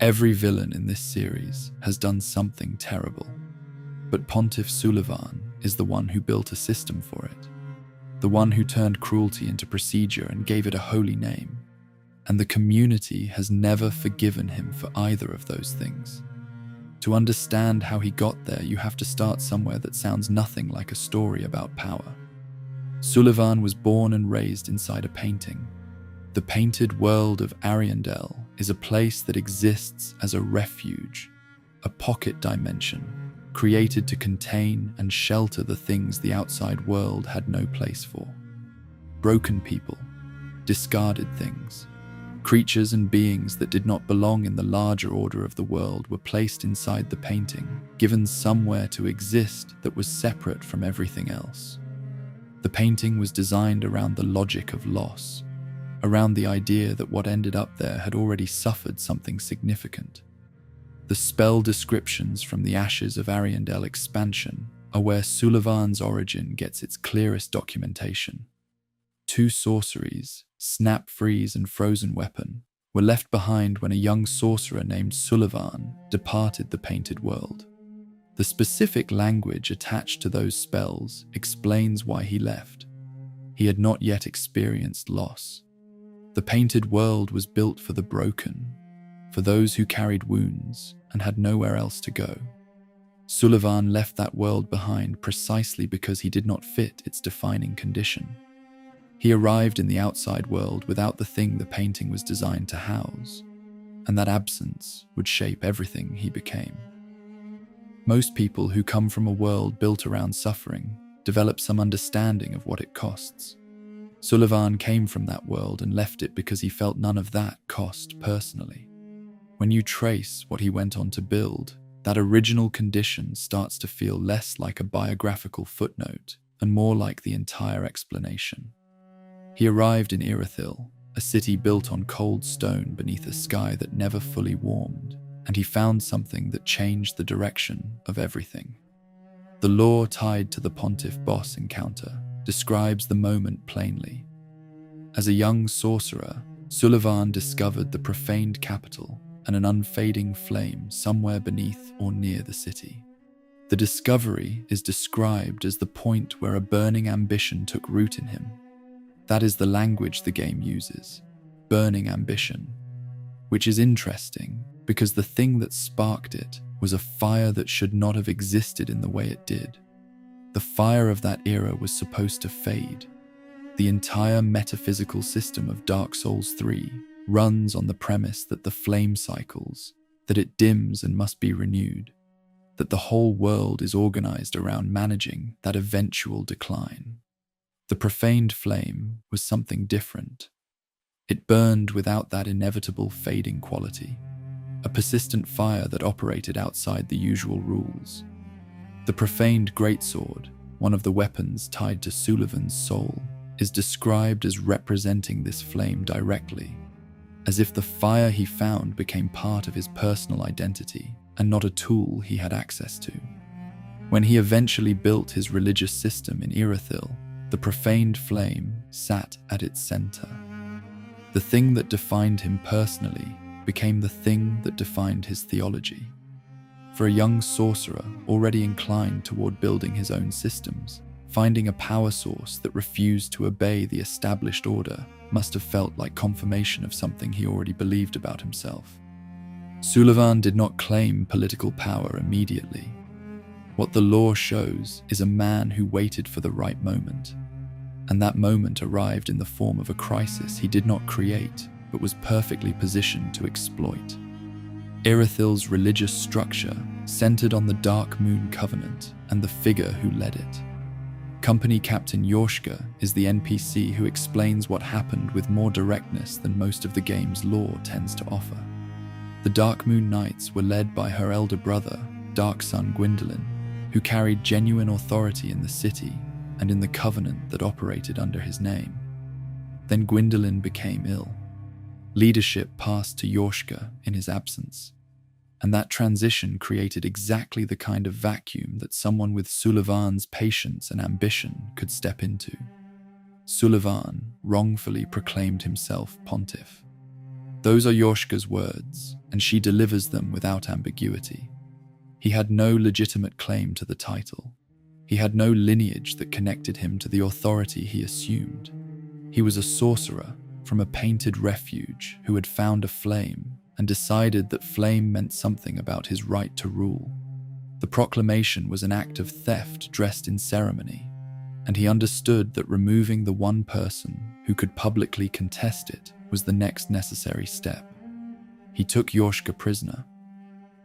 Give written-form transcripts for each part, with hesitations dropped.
Every villain in this series has done something terrible, but Pontiff Suleiman is the one who built a system for it, the one who turned cruelty into procedure and gave it a holy name, and the community has never forgiven him for either of those things. To understand how he got there, you have to start somewhere that sounds nothing like a story about power. Suleiman was born and raised inside a painting. The painted world of Ariandel is a place that exists as a refuge, a pocket dimension, created to contain and shelter the things the outside world had no place for. Broken people, discarded things, creatures and beings that did not belong in the larger order of the world were placed inside the painting, given somewhere to exist that was separate from everything else. The painting was designed around the logic of loss, around the idea that what ended up there had already suffered something significant. The spell descriptions from the Ashes of Ariandel expansion are where Suleiman's origin gets its clearest documentation. 2 sorceries, Snap Freeze and Frozen Weapon, were left behind when a young sorcerer named Suleiman departed the painted world. The specific language attached to those spells explains why he left. He had not yet experienced loss. The painted world was built for the broken, for those who carried wounds and had nowhere else to go. Suleiman left that world behind precisely because he did not fit its defining condition. He arrived in the outside world without the thing the painting was designed to house, and that absence would shape everything he became. Most people who come from a world built around suffering develop some understanding of what it costs. Suleiman came from that world and left it because he felt none of that cost personally. When you trace what he went on to build, that original condition starts to feel less like a biographical footnote and more like the entire explanation. He arrived in Irithyll, a city built on cold stone beneath a sky that never fully warmed, and he found something that changed the direction of everything. The lore tied to the Pontiff boss encounter describes the moment plainly. As a young sorcerer, Suleiman discovered the profaned capital and an unfading flame somewhere beneath or near the city. The discovery is described as the point where a burning ambition took root in him. That is the language the game uses, burning ambition, which is interesting because the thing that sparked it was a fire that should not have existed in the way it did. The fire of that era was supposed to fade. The entire metaphysical system of Dark Souls 3 runs on the premise that the flame cycles, that it dims and must be renewed, that the whole world is organized around managing that eventual decline. The profaned flame was something different. It burned without that inevitable fading quality, a persistent fire that operated outside the usual rules. The profaned greatsword, one of the weapons tied to Suleiman's soul, is described as representing this flame directly, as if the fire he found became part of his personal identity and not a tool he had access to. When he eventually built his religious system in Irithyll, the profaned flame sat at its center. The thing that defined him personally became the thing that defined his theology. For a young sorcerer already inclined toward building his own systems, finding a power source that refused to obey the established order must have felt like confirmation of something he already believed about himself. Suleiman did not claim political power immediately. What the lore shows is a man who waited for the right moment, and that moment arrived in the form of a crisis he did not create, but was perfectly positioned to exploit. Irithyll's religious structure centered on the Dark Moon Covenant and the figure who led it. Company Captain Yorshka is the NPC who explains what happened with more directness than most of the game's lore tends to offer. The Dark Moon Knights were led by her elder brother, Dark Sun Gwendolyn, who carried genuine authority in the city and in the covenant that operated under his name. Then Gwendolyn became ill. Leadership passed to Yorshka in his absence, and that transition created exactly the kind of vacuum that someone with Suleiman's patience and ambition could step into. Suleiman wrongfully proclaimed himself pontiff. Those are Yorshka's words, and she delivers them without ambiguity. He had no legitimate claim to the title. He had no lineage that connected him to the authority he assumed. He was a sorcerer from a painted refuge who had found a flame and decided that flame meant something about his right to rule. The proclamation was an act of theft dressed in ceremony, and he understood that removing the one person who could publicly contest it was the next necessary step. He took Yorshka prisoner.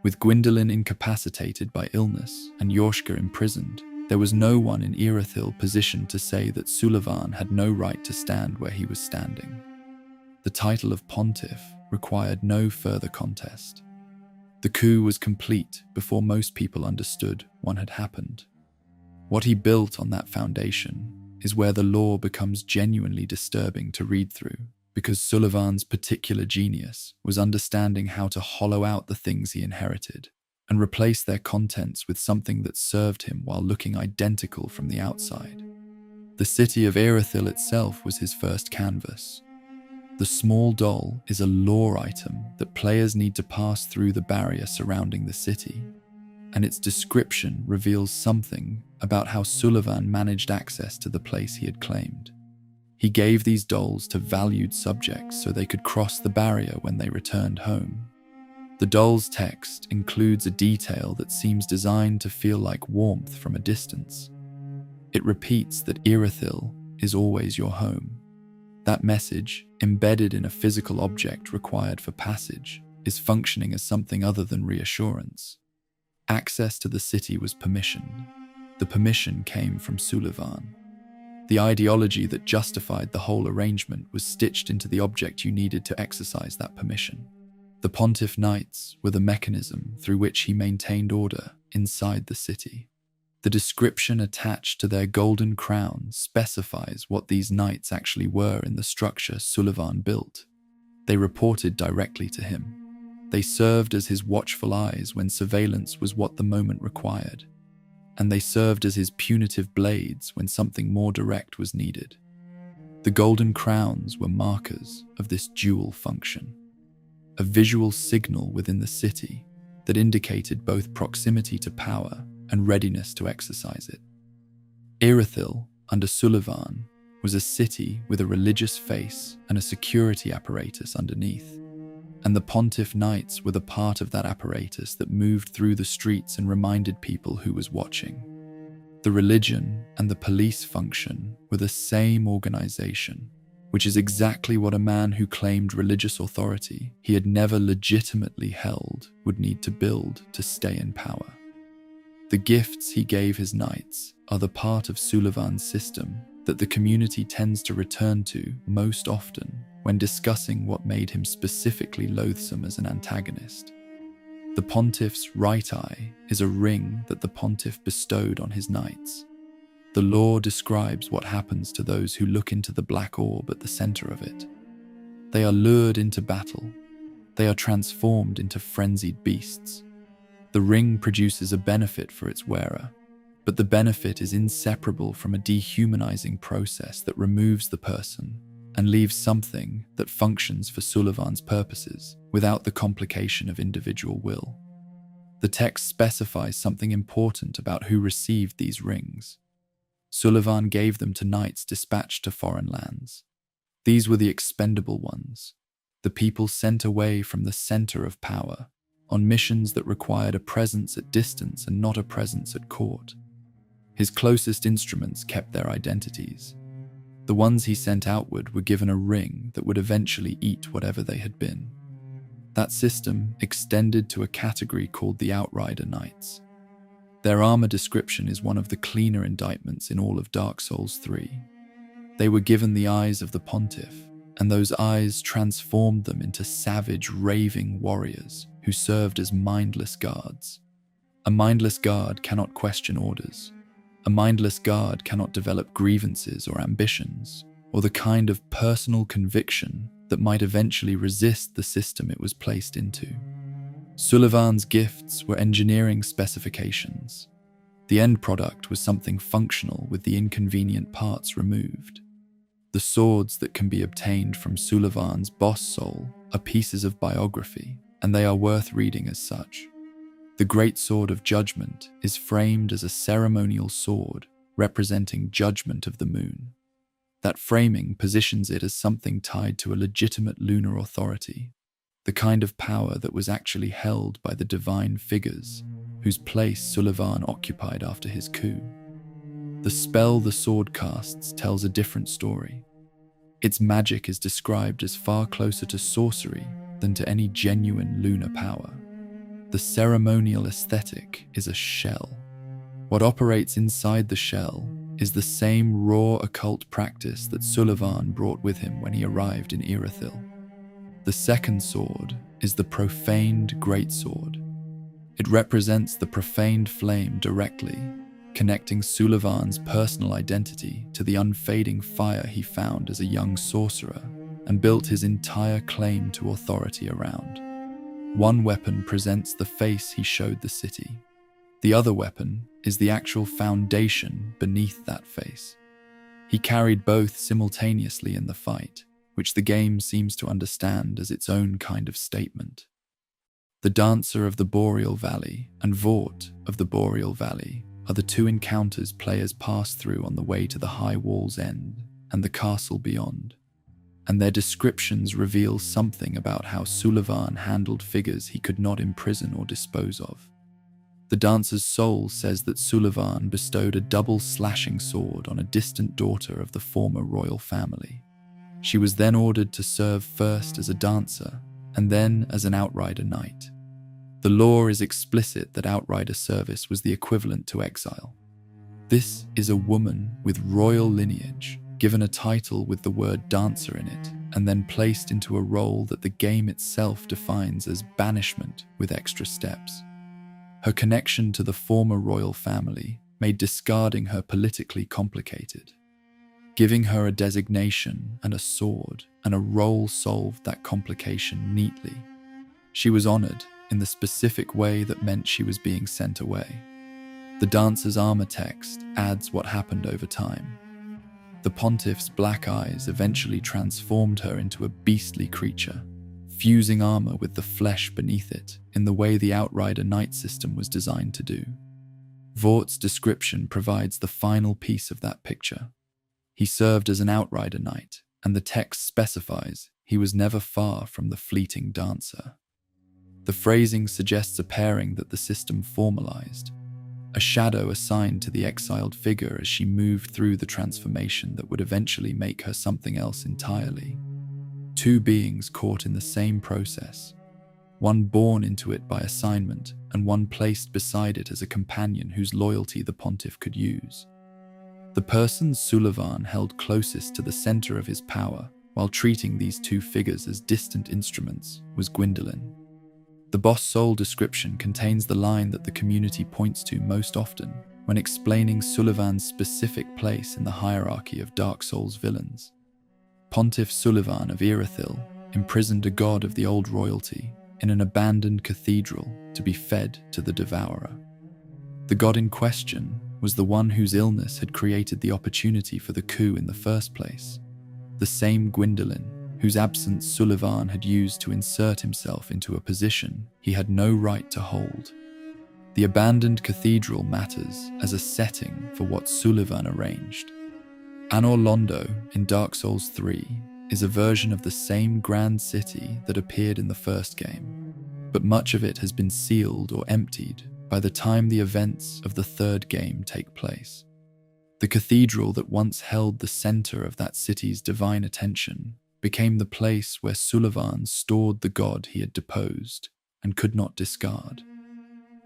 With Gwyndolin incapacitated by illness and Yorshka imprisoned, there was no one in Irithyll positioned to say that Sulivan had no right to stand where he was standing. The title of pontiff required no further contest. The coup was complete before most people understood one had happened. What he built on that foundation is where the law becomes genuinely disturbing to read through, because Sulivan's particular genius was understanding how to hollow out the things he inherited and replace their contents with something that served him while looking identical from the outside. The city of Irithyll itself was his first canvas. The small doll is a lore item that players need to pass through the barrier surrounding the city, and its description reveals something about how Sulivan managed access to the place he had claimed. He gave these dolls to valued subjects so they could cross the barrier when they returned home. The doll's text includes a detail that seems designed to feel like warmth from a distance. It repeats that Irithyll is always your home. That message, embedded in a physical object required for passage, is functioning as something other than reassurance. Access to the city was permissioned. The permission came from Sulivan. The ideology that justified the whole arrangement was stitched into the object you needed to exercise that permission. The Pontiff Knights were the mechanism through which he maintained order inside the city. The description attached to their golden crown specifies what these knights actually were in the structure Sulivan built. They reported directly to him. They served as his watchful eyes when surveillance was what the moment required, and they served as his punitive blades when something more direct was needed. The golden crowns were markers of this dual function, a visual signal within the city that indicated both proximity to power and readiness to exercise it. Irithyll, under Sulivan, was a city with a religious face and a security apparatus underneath, and the Pontiff Knights were the part of that apparatus that moved through the streets and reminded people who was watching. The religion and the police function were the same organization, which is exactly what a man who claimed religious authority he had never legitimately held would need to build to stay in power. The gifts he gave his knights are the part of Sulivan's system that the community tends to return to most often when discussing what made him specifically loathsome as an antagonist. The pontiff's right eye is a ring that the pontiff bestowed on his knights. The lore describes what happens to those who look into the black orb at the center of it. They are lured into battle. They are transformed into frenzied beasts. The ring produces a benefit for its wearer, but the benefit is inseparable from a dehumanizing process that removes the person and leaves something that functions for Sulivan's purposes without the complication of individual will. The text specifies something important about who received these rings. Sulivan gave them to knights dispatched to foreign lands. These were the expendable ones, the people sent away from the center of power, on missions that required a presence at distance and not a presence at court. His closest instruments kept their identities. The ones he sent outward were given a ring that would eventually eat whatever they had been. That system extended to a category called the Outrider Knights. Their armor description is one of the cleaner indictments in all of Dark Souls 3. They were given the eyes of the Pontiff, and those eyes transformed them into savage, raving warriors who served as mindless guards. A mindless guard cannot question orders. A mindless guard cannot develop grievances or ambitions, or the kind of personal conviction that might eventually resist the system it was placed into. Sulivan's gifts were engineering specifications. The end product was something functional with the inconvenient parts removed. The swords that can be obtained from Sulivan's boss soul are pieces of biography, and they are worth reading as such. The Great Sword of Judgment is framed as a ceremonial sword representing judgment of the moon. That framing positions it as something tied to a legitimate lunar authority, the kind of power that was actually held by the divine figures whose place Sullivan occupied after his coup. The spell the sword casts tells a different story. Its magic is described as far closer to sorcery than to any genuine lunar power. The ceremonial aesthetic is a shell. What operates inside the shell is the same raw occult practice that Sullivan brought with him when he arrived in Irithyll. The second sword is the profaned greatsword. It represents the profaned flame directly, connecting Sullivan's personal identity to the unfading fire he found as a young sorcerer and built his entire claim to authority around. One weapon presents the face he showed the city. The other weapon is the actual foundation beneath that face. He carried both simultaneously in the fight, which the game seems to understand as its own kind of statement. The Dancer of the Boreal Valley and Vort of the Boreal Valley are the two encounters players pass through on the way to the High Wall's End and the castle beyond, and their descriptions reveal something about how Sullivan handled figures he could not imprison or dispose of. The dancer's soul says that Sullivan bestowed a double slashing sword on a distant daughter of the former royal family. She was then ordered to serve first as a dancer and then as an outrider knight. The law is explicit that outrider service was the equivalent to exile. This is a woman with royal lineage, given a title with the word dancer in it, and then placed into a role that the game itself defines as banishment with extra steps. Her connection to the former royal family made discarding her politically complicated. Giving her a designation and a sword and a role solved that complication neatly. She was honored in the specific way that meant she was being sent away. The dancer's armor text adds what happened over time. The pontiff's black eyes eventually transformed her into a beastly creature, fusing armor with the flesh beneath it in the way the Outrider Knight system was designed to do. Vort's description provides the final piece of that picture. He served as an Outrider Knight, and the text specifies he was never far from the fleeting dancer. The phrasing suggests a pairing that the system formalized, a shadow assigned to the exiled figure as she moved through the transformation that would eventually make her something else entirely. Two beings caught in the same process, one born into it by assignment and one placed beside it as a companion whose loyalty the pontiff could use. The person Sullivan held closest to the center of his power while treating these two figures as distant instruments was Gwyndolin. The boss soul description contains the line that the community points to most often when explaining Sullivan's specific place in the hierarchy of Dark Souls villains. Pontiff Sullivan of Irithyll imprisoned a god of the old royalty in an abandoned cathedral to be fed to the devourer. The god in question was the one whose illness had created the opportunity for the coup in the first place, the same Gwyndolin whose absence Sullivan had used to insert himself into a position he had no right to hold. The abandoned cathedral matters as a setting for what Sullivan arranged. Anor Londo in Dark Souls 3 is a version of the same grand city that appeared in the first game, but much of it has been sealed or emptied by the time the events of the third game take place. The cathedral that once held the center of that city's divine attention became the place where Sullivan stored the god he had deposed and could not discard.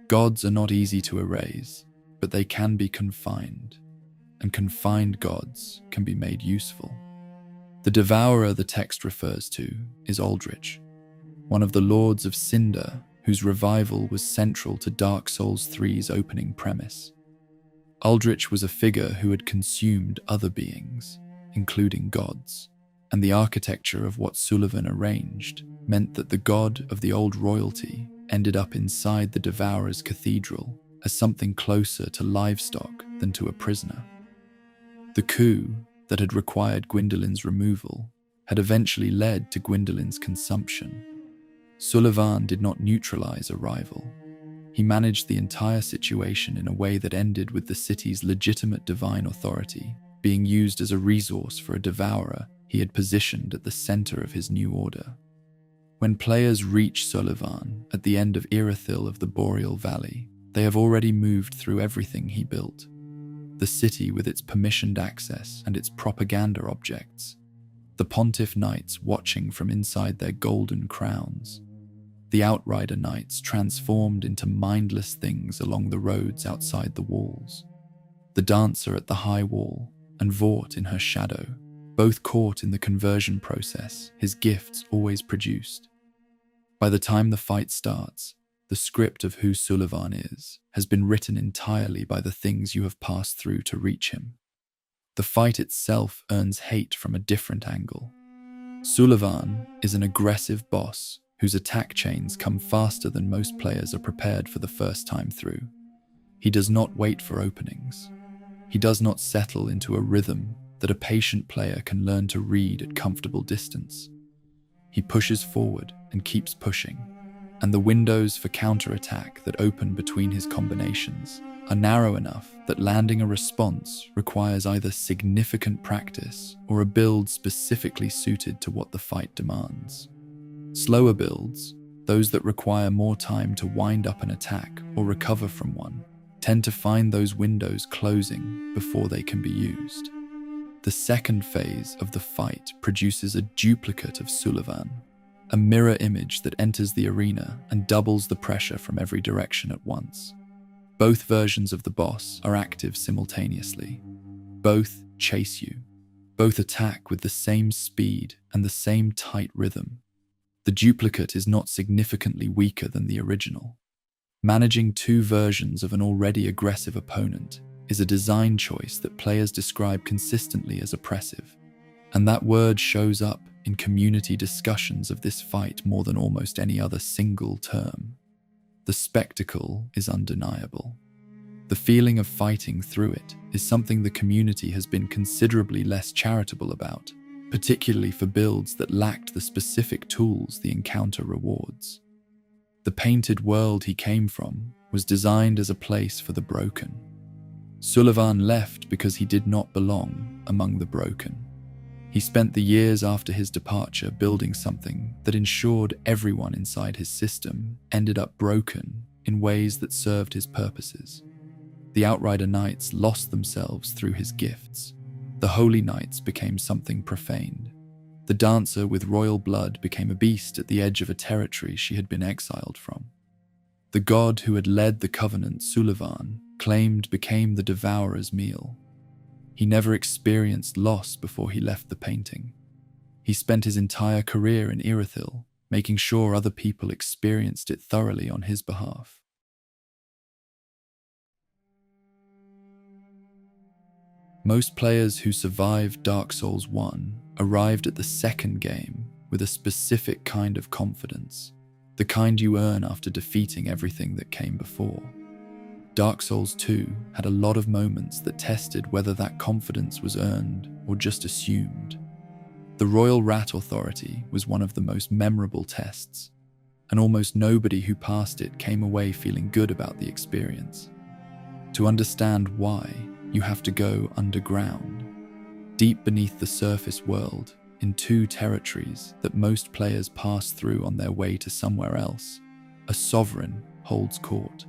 Gods are not easy to erase, but they can be confined, and confined gods can be made useful. The devourer the text refers to is Aldrich, one of the lords of Cinder whose revival was central to Dark Souls 3's opening premise. Aldrich was a figure who had consumed other beings, including gods, and the architecture of what Sullivan arranged meant that the god of the old royalty ended up inside the Devourer's cathedral as something closer to livestock than to a prisoner. The coup that had required Gwyndolin's removal had eventually led to Gwyndolin's consumption. Sullivan did not neutralize a rival. He managed the entire situation in a way that ended with the city's legitimate divine authority being used as a resource for a devourer he had positioned at the center of his new order. When players reach Sullivan at the end of Irithyll of the Boreal Valley, they have already moved through everything he built. The city with its permissioned access and its propaganda objects, the Pontiff Knights watching from inside their golden crowns, the Outrider Knights transformed into mindless things along the roads outside the walls, the Dancer at the High Wall and Vort in her shadow, both caught in the conversion process his gifts always produced. By the time the fight starts, the script of who Sullivan is has been written entirely by the things you have passed through to reach him. The fight itself earns hate from a different angle. Sullivan is an aggressive boss whose attack chains come faster than most players are prepared for the first time through. He does not wait for openings. He does not settle into a rhythm that a patient player can learn to read at comfortable distance. He pushes forward and keeps pushing, and the windows for counterattack that open between his combinations are narrow enough that landing a response requires either significant practice or a build specifically suited to what the fight demands. Slower builds, those that require more time to wind up an attack or recover from one, tend to find those windows closing before they can be used. The second phase of the fight produces a duplicate of Sullivan, a mirror image that enters the arena and doubles the pressure from every direction at once. Both versions of the boss are active simultaneously. Both chase you. Both attack with the same speed and the same tight rhythm. The duplicate is not significantly weaker than the original. Managing two versions of an already aggressive opponent is a design choice that players describe consistently as oppressive, and that word shows up in community discussions of this fight more than almost any other single term. The spectacle is undeniable. The feeling of fighting through it is something the community has been considerably less charitable about, particularly for builds that lacked the specific tools the encounter rewards. The painted world he came from was designed as a place for the broken. Sullivan left because he did not belong among the broken. He spent the years after his departure building something that ensured everyone inside his system ended up broken in ways that served his purposes. The Outrider Knights lost themselves through his gifts. The Holy Knights became something profaned. The Dancer with royal blood became a beast at the edge of a territory she had been exiled from. The god who had led the Covenant, Sullivan, claimed became the Devourer's meal. He never experienced loss before he left the painting. He spent his entire career in Irithyll, making sure other people experienced it thoroughly on his behalf. Most players who survived Dark Souls 1 arrived at the second game with a specific kind of confidence, the kind you earn after defeating everything that came before. Dark Souls 2 had a lot of moments that tested whether that confidence was earned or just assumed. The Royal Rat Authority was one of the most memorable tests, and almost nobody who passed it came away feeling good about the experience. To understand why, you have to go underground, deep beneath the surface world, in two territories that most players pass through on their way to somewhere else. A sovereign holds court.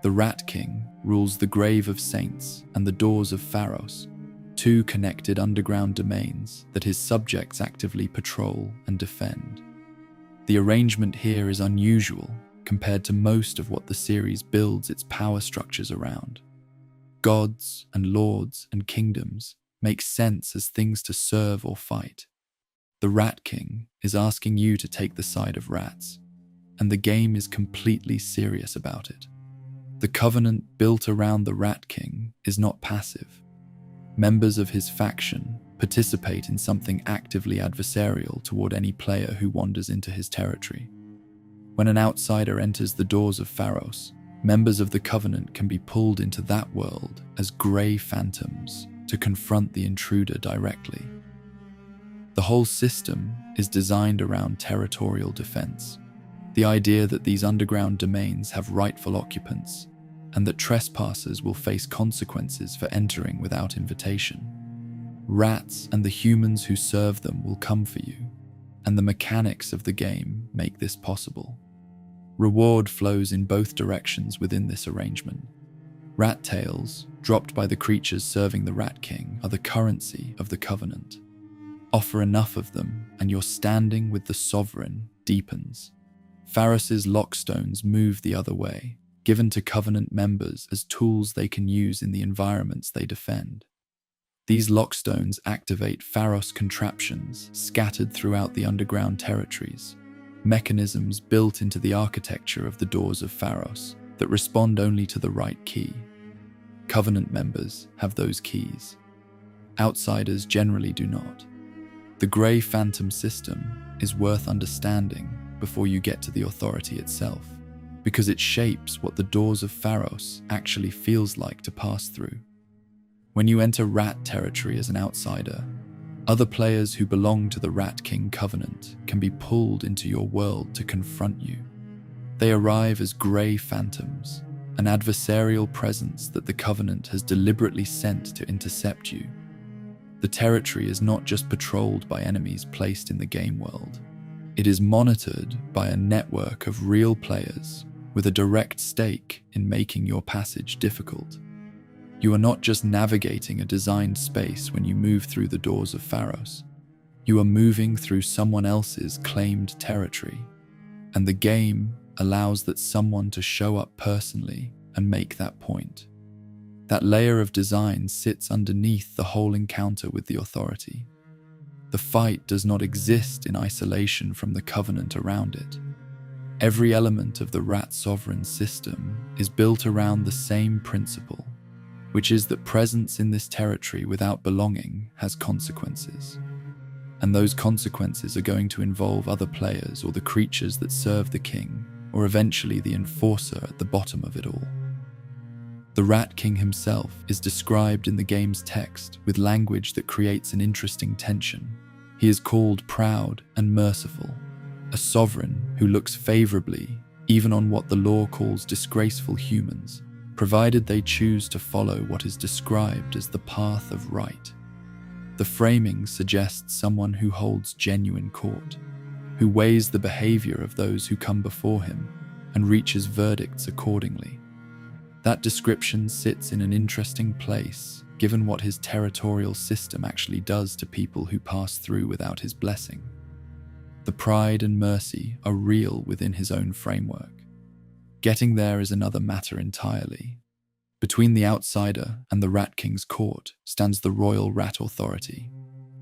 The Rat King rules the Grave of Saints and the Doors of Pharos, two connected underground domains that his subjects actively patrol and defend. The arrangement here is unusual compared to most of what the series builds its power structures around. Gods and lords and kingdoms make sense as things to serve or fight. The Rat King is asking you to take the side of rats, and the game is completely serious about it. The Covenant built around the Rat King is not passive. Members of his faction participate in something actively adversarial toward any player who wanders into his territory. When an outsider enters the Doors of Pharos, members of the Covenant can be pulled into that world as grey phantoms to confront the intruder directly. The whole system is designed around territorial defense. The idea that these underground domains have rightful occupants, and that trespassers will face consequences for entering without invitation. Rats and the humans who serve them will come for you, and the mechanics of the game make this possible. Reward flows in both directions within this arrangement. Rat tails, dropped by the creatures serving the Rat King, are the currency of the Covenant. Offer enough of them, and your standing with the Sovereign deepens. Pharos's lockstones move the other way, given to Covenant members as tools they can use in the environments they defend. These lockstones activate Pharos contraptions scattered throughout the underground territories, mechanisms built into the architecture of the doors of Pharos that respond only to the right key. Covenant members have those keys. Outsiders generally do not. The Grey Phantom system is worth understanding before you get to the authority itself, because it shapes what the doors of Pharos actually feels like to pass through. When you enter Rat territory as an outsider, other players who belong to the Rat King Covenant can be pulled into your world to confront you. They arrive as Grey Phantoms, an adversarial presence that the Covenant has deliberately sent to intercept you. The territory is not just patrolled by enemies placed in the game world. It is monitored by a network of real players with a direct stake in making your passage difficult. You are not just navigating a designed space when you move through the doors of Pharos. You are moving through someone else's claimed territory, and the game allows that someone to show up personally and make that point. That layer of design sits underneath the whole encounter with the authority. The fight does not exist in isolation from the Covenant around it. Every element of the Rat Sovereign system is built around the same principle, which is that presence in this territory without belonging has consequences. And those consequences are going to involve other players or the creatures that serve the king, or eventually the enforcer at the bottom of it all. The Rat King himself is described in the game's text with language that creates an interesting tension. He is called proud and merciful, a sovereign who looks favorably even on what the law calls disgraceful humans, provided they choose to follow what is described as the path of right. The framing suggests someone who holds genuine court, who weighs the behavior of those who come before him and reaches verdicts accordingly. That description sits in an interesting place, given what his territorial system actually does to people who pass through without his blessing. The pride and mercy are real within his own framework. Getting there is another matter entirely. Between the outsider and the Rat King's court stands the Royal Rat Authority.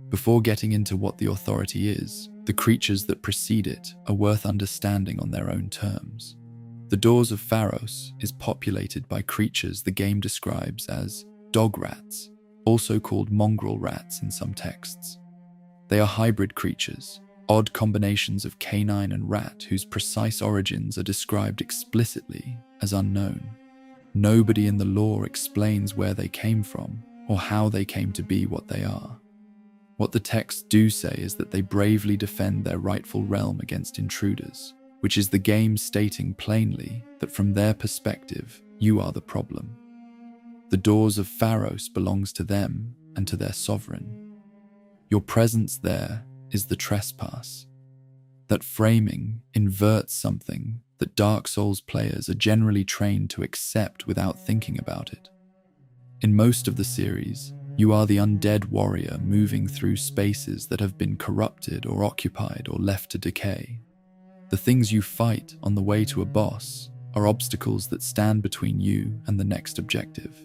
Before getting into what the authority is, the creatures that precede it are worth understanding on their own terms. The Doors of Pharos is populated by creatures the game describes as dog rats, also called mongrel rats in some texts. They are hybrid creatures, odd combinations of canine and rat whose precise origins are described explicitly as unknown. Nobody in the lore explains where they came from or how they came to be what they are. What the texts do say is that they bravely defend their rightful realm against intruders, which is the game stating plainly that from their perspective, you are the problem. The Doors of Pharos belongs to them and to their sovereign. Your presence there is the trespass. That framing inverts something that Dark Souls players are generally trained to accept without thinking about it. In most of the series, you are the undead warrior moving through spaces that have been corrupted or occupied or left to decay. The things you fight on the way to a boss are obstacles that stand between you and the next objective.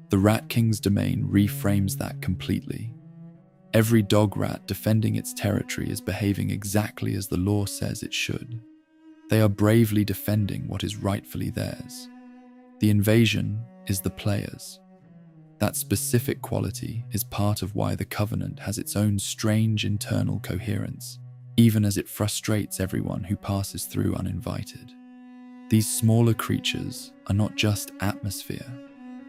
The Rat King's domain reframes that completely. Every dog rat defending its territory is behaving exactly as the law says it should. They are bravely defending what is rightfully theirs. The invasion is the players. That specific quality is part of why the Covenant has its own strange internal coherence, even as it frustrates everyone who passes through uninvited. These smaller creatures are not just atmosphere.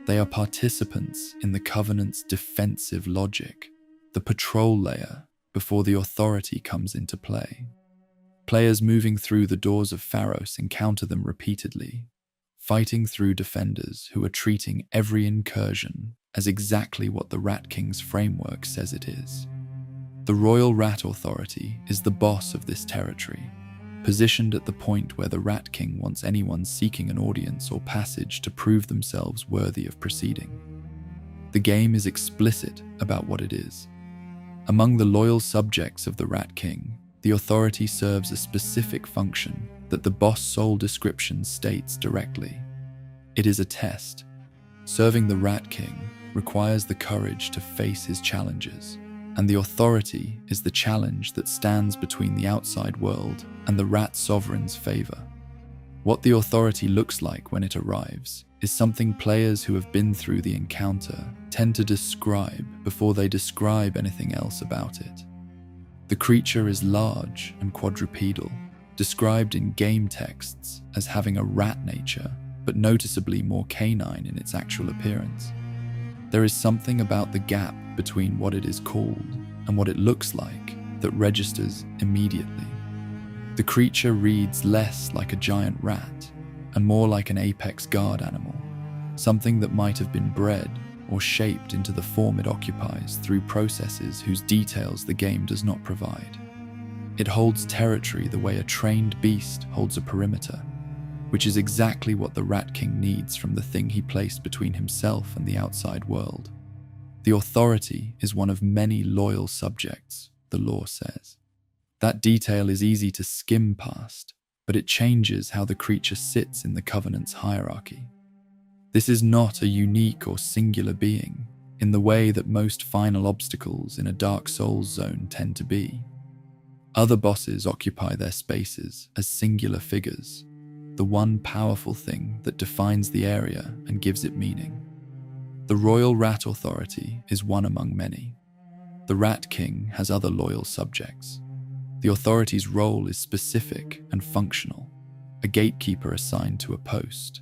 They are participants in the Covenant's defensive logic, the patrol layer before the authority comes into play. Players moving through the doors of Pharos encounter them repeatedly, fighting through defenders who are treating every incursion as exactly what the Rat King's framework says it is. The Royal Rat Authority is the boss of this territory, positioned at the point where the Rat King wants anyone seeking an audience or passage to prove themselves worthy of proceeding. The game is explicit about what it is. Among the loyal subjects of the Rat King, the authority serves a specific function that the boss soul description states directly. It is a test. Serving the Rat King requires the courage to face his challenges, and the authority is the challenge that stands between the outside world and the Rat Sovereign's favor. What the authority looks like when it arrives is something players who have been through the encounter tend to describe before they describe anything else about it. The creature is large and quadrupedal, described in game texts as having a rat nature, but noticeably more canine in its actual appearance. There is something about the gap between what it is called and what it looks like that registers immediately. The creature reads less like a giant rat and more like an apex guard animal, something that might have been bred or shaped into the form it occupies through processes whose details the game does not provide. It holds territory the way a trained beast holds a perimeter, which is exactly what the Rat King needs from the thing he placed between himself and the outside world. The authority is one of many loyal subjects, the lore says. That detail is easy to skim past, but it changes how the creature sits in the Covenant's hierarchy. This is not a unique or singular being, in the way that most final obstacles in a Dark Souls zone tend to be. Other bosses occupy their spaces as singular figures, the one powerful thing that defines the area and gives it meaning. The Royal Rat Authority is one among many. The Rat King has other loyal subjects. The authority's role is specific and functional, a gatekeeper assigned to a post.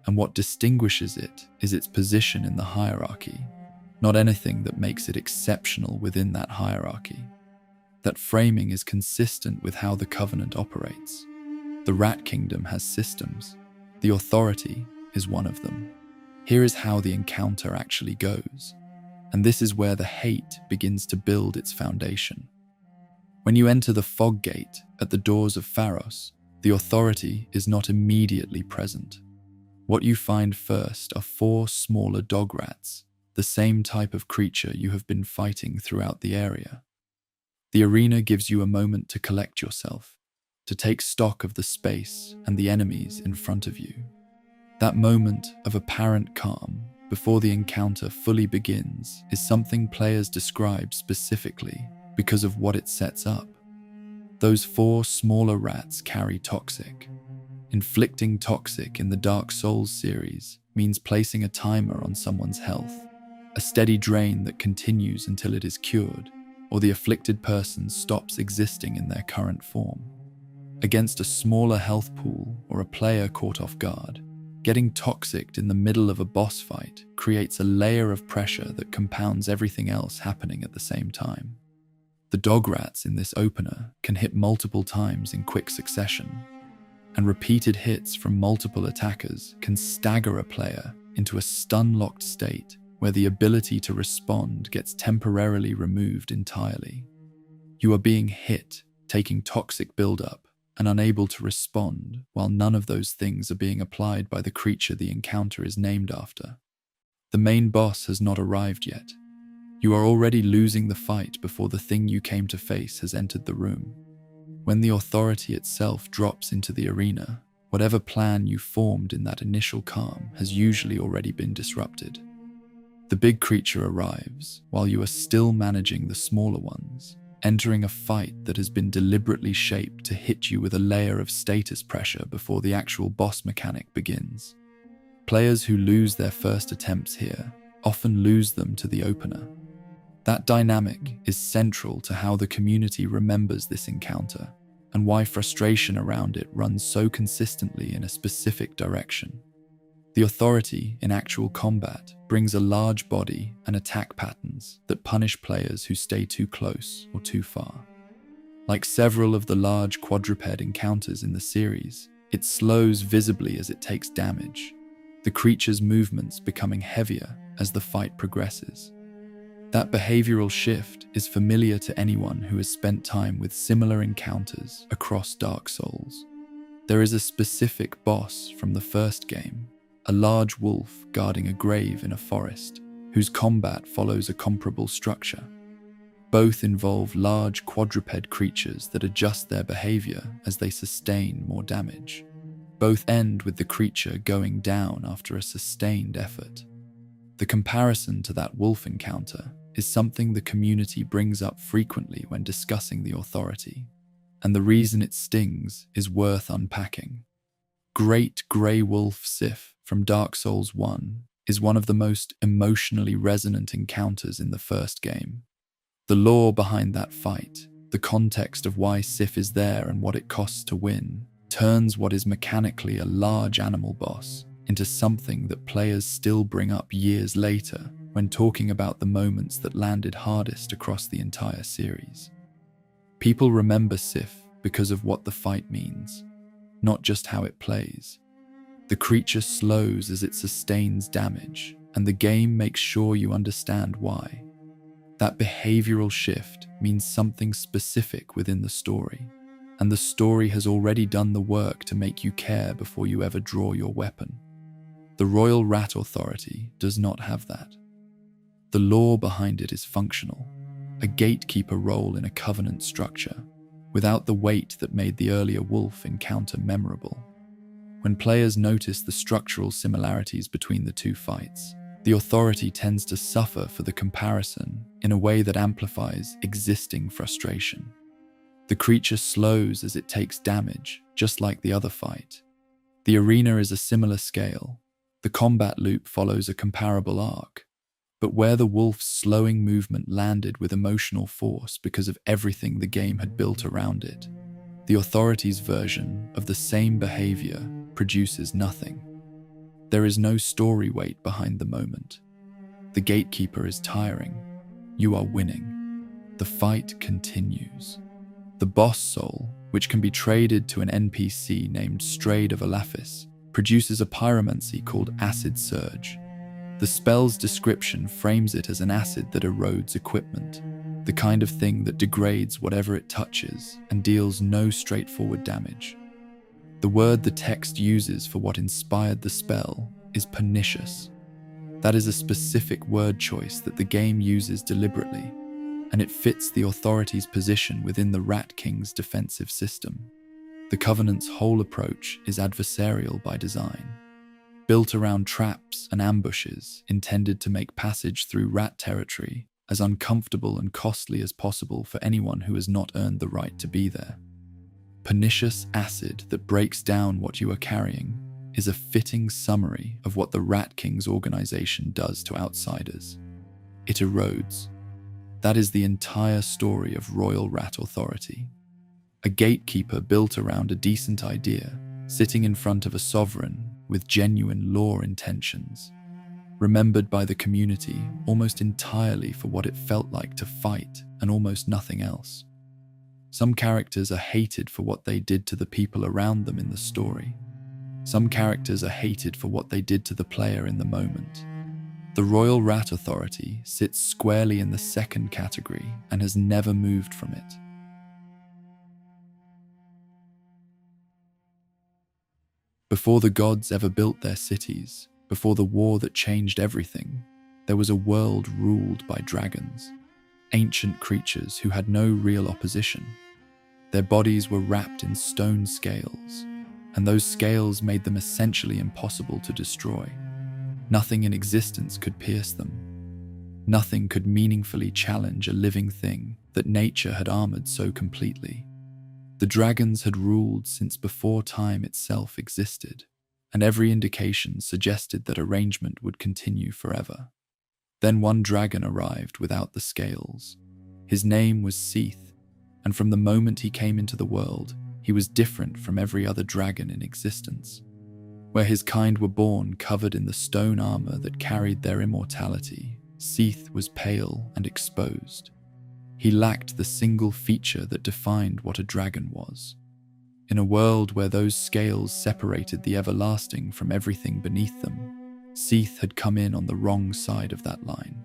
And what distinguishes it is its position in the hierarchy, not anything that makes it exceptional within that hierarchy. That framing is consistent with how the Covenant operates. The Rat Kingdom has systems. The authority is one of them. Here is how the encounter actually goes, and this is where the hate begins to build its foundation. When you enter the fog gate at the doors of Pharos, the authority is not immediately present. What you find first are 4 smaller dog rats, the same type of creature you have been fighting throughout the area. The arena gives you a moment to collect yourself, to take stock of the space and the enemies in front of you. That moment of apparent calm before the encounter fully begins is something players describe specifically because of what it sets up. Those 4 smaller rats carry toxic. Inflicting toxic in the Dark Souls series means placing a timer on someone's health, a steady drain that continues until it is cured, or the afflicted person stops existing in their current form. Against a smaller health pool or a player caught off guard, getting toxicked in the middle of a boss fight creates a layer of pressure that compounds everything else happening at the same time. The dog rats in this opener can hit multiple times in quick succession, and repeated hits from multiple attackers can stagger a player into a stun-locked state where the ability to respond gets temporarily removed entirely. You are being hit, taking toxic build-up, and unable to respond while none of those things are being applied by the creature the encounter is named after. The main boss has not arrived yet. You are already losing the fight before the thing you came to face has entered the room. When the authority itself drops into the arena, whatever plan you formed in that initial calm has usually already been disrupted. The big creature arrives while you are still managing the smaller ones, entering a fight that has been deliberately shaped to hit you with a layer of status pressure before the actual boss mechanic begins. Players who lose their first attempts here often lose them to the opener. That dynamic is central to how the community remembers this encounter, and why frustration around it runs so consistently in a specific direction. The authority in actual combat brings a large body and attack patterns that punish players who stay too close or too far. Like several of the large quadruped encounters in the series, it slows visibly as it takes damage, the creature's movements becoming heavier as the fight progresses. That behavioral shift is familiar to anyone who has spent time with similar encounters across Dark Souls. There is a specific boss from the first game, a large wolf guarding a grave in a forest, whose combat follows a comparable structure. Both involve large quadruped creatures that adjust their behavior as they sustain more damage. Both end with the creature going down after a sustained effort. The comparison to that wolf encounter is something the community brings up frequently when discussing the Authority, and the reason it stings is worth unpacking. Great Grey Wolf Sif from Dark Souls 1 is one of the most emotionally resonant encounters in the first game. The lore behind that fight, the context of why Sif is there and what it costs to win, turns what is mechanically a large animal boss into something that players still bring up years later when talking about the moments that landed hardest across the entire series. People remember Sif because of what the fight means, not just how it plays. The creature slows as it sustains damage, and the game makes sure you understand why. That behavioral shift means something specific within the story, and the story has already done the work to make you care before you ever draw your weapon. The Royal Rat Authority does not have that. The lore behind it is functional, a gatekeeper role in a covenant structure, without the weight that made the earlier wolf encounter memorable. When players notice the structural similarities between the two fights, the Authority tends to suffer for the comparison in a way that amplifies existing frustration. The creature slows as it takes damage, just like the other fight. The arena is a similar scale. The combat loop follows a comparable arc. But where the wolf's slowing movement landed with emotional force because of everything the game had built around it, the Authority's version of the same behavior produces nothing. There is no story weight behind the moment. The gatekeeper is tiring. You are winning. The fight continues. The boss soul, which can be traded to an NPC named Strayed of Alaphis, produces a pyromancy called Acid Surge. The spell's description frames it as an acid that erodes equipment, the kind of thing that degrades whatever it touches and deals no straightforward damage. The word the text uses for what inspired the spell is pernicious. That is a specific word choice that the game uses deliberately, and it fits the Authority's position within the Rat King's defensive system. The Covenant's whole approach is adversarial by design, built around traps and ambushes intended to make passage through rat territory as uncomfortable and costly as possible for anyone who has not earned the right to be there. Pernicious acid that breaks down what you are carrying is a fitting summary of what the Rat King's organization does to outsiders. It erodes. That is the entire story of Royal Rat Authority. A gatekeeper built around a decent idea, sitting in front of a sovereign with genuine lore intentions, remembered by the community almost entirely for what it felt like to fight and almost nothing else. Some characters are hated for what they did to the people around them in the story. Some characters are hated for what they did to the player in the moment. The Royal Rat Authority sits squarely in the second category and has never moved from it. Before the gods ever built their cities, before the war that changed everything, there was a world ruled by dragons, ancient creatures who had no real opposition. Their bodies were wrapped in stone scales, and those scales made them essentially impossible to destroy. Nothing in existence could pierce them. Nothing could meaningfully challenge a living thing that nature had armored so completely. The dragons had ruled since before time itself existed, and every indication suggested that arrangement would continue forever. Then one dragon arrived without the scales. His name was Seath, and from the moment he came into the world, he was different from every other dragon in existence. Where his kind were born covered in the stone armor that carried their immortality, Seath was pale and exposed. He lacked the single feature that defined what a dragon was. In a world where those scales separated the everlasting from everything beneath them, Seath had come in on the wrong side of that line.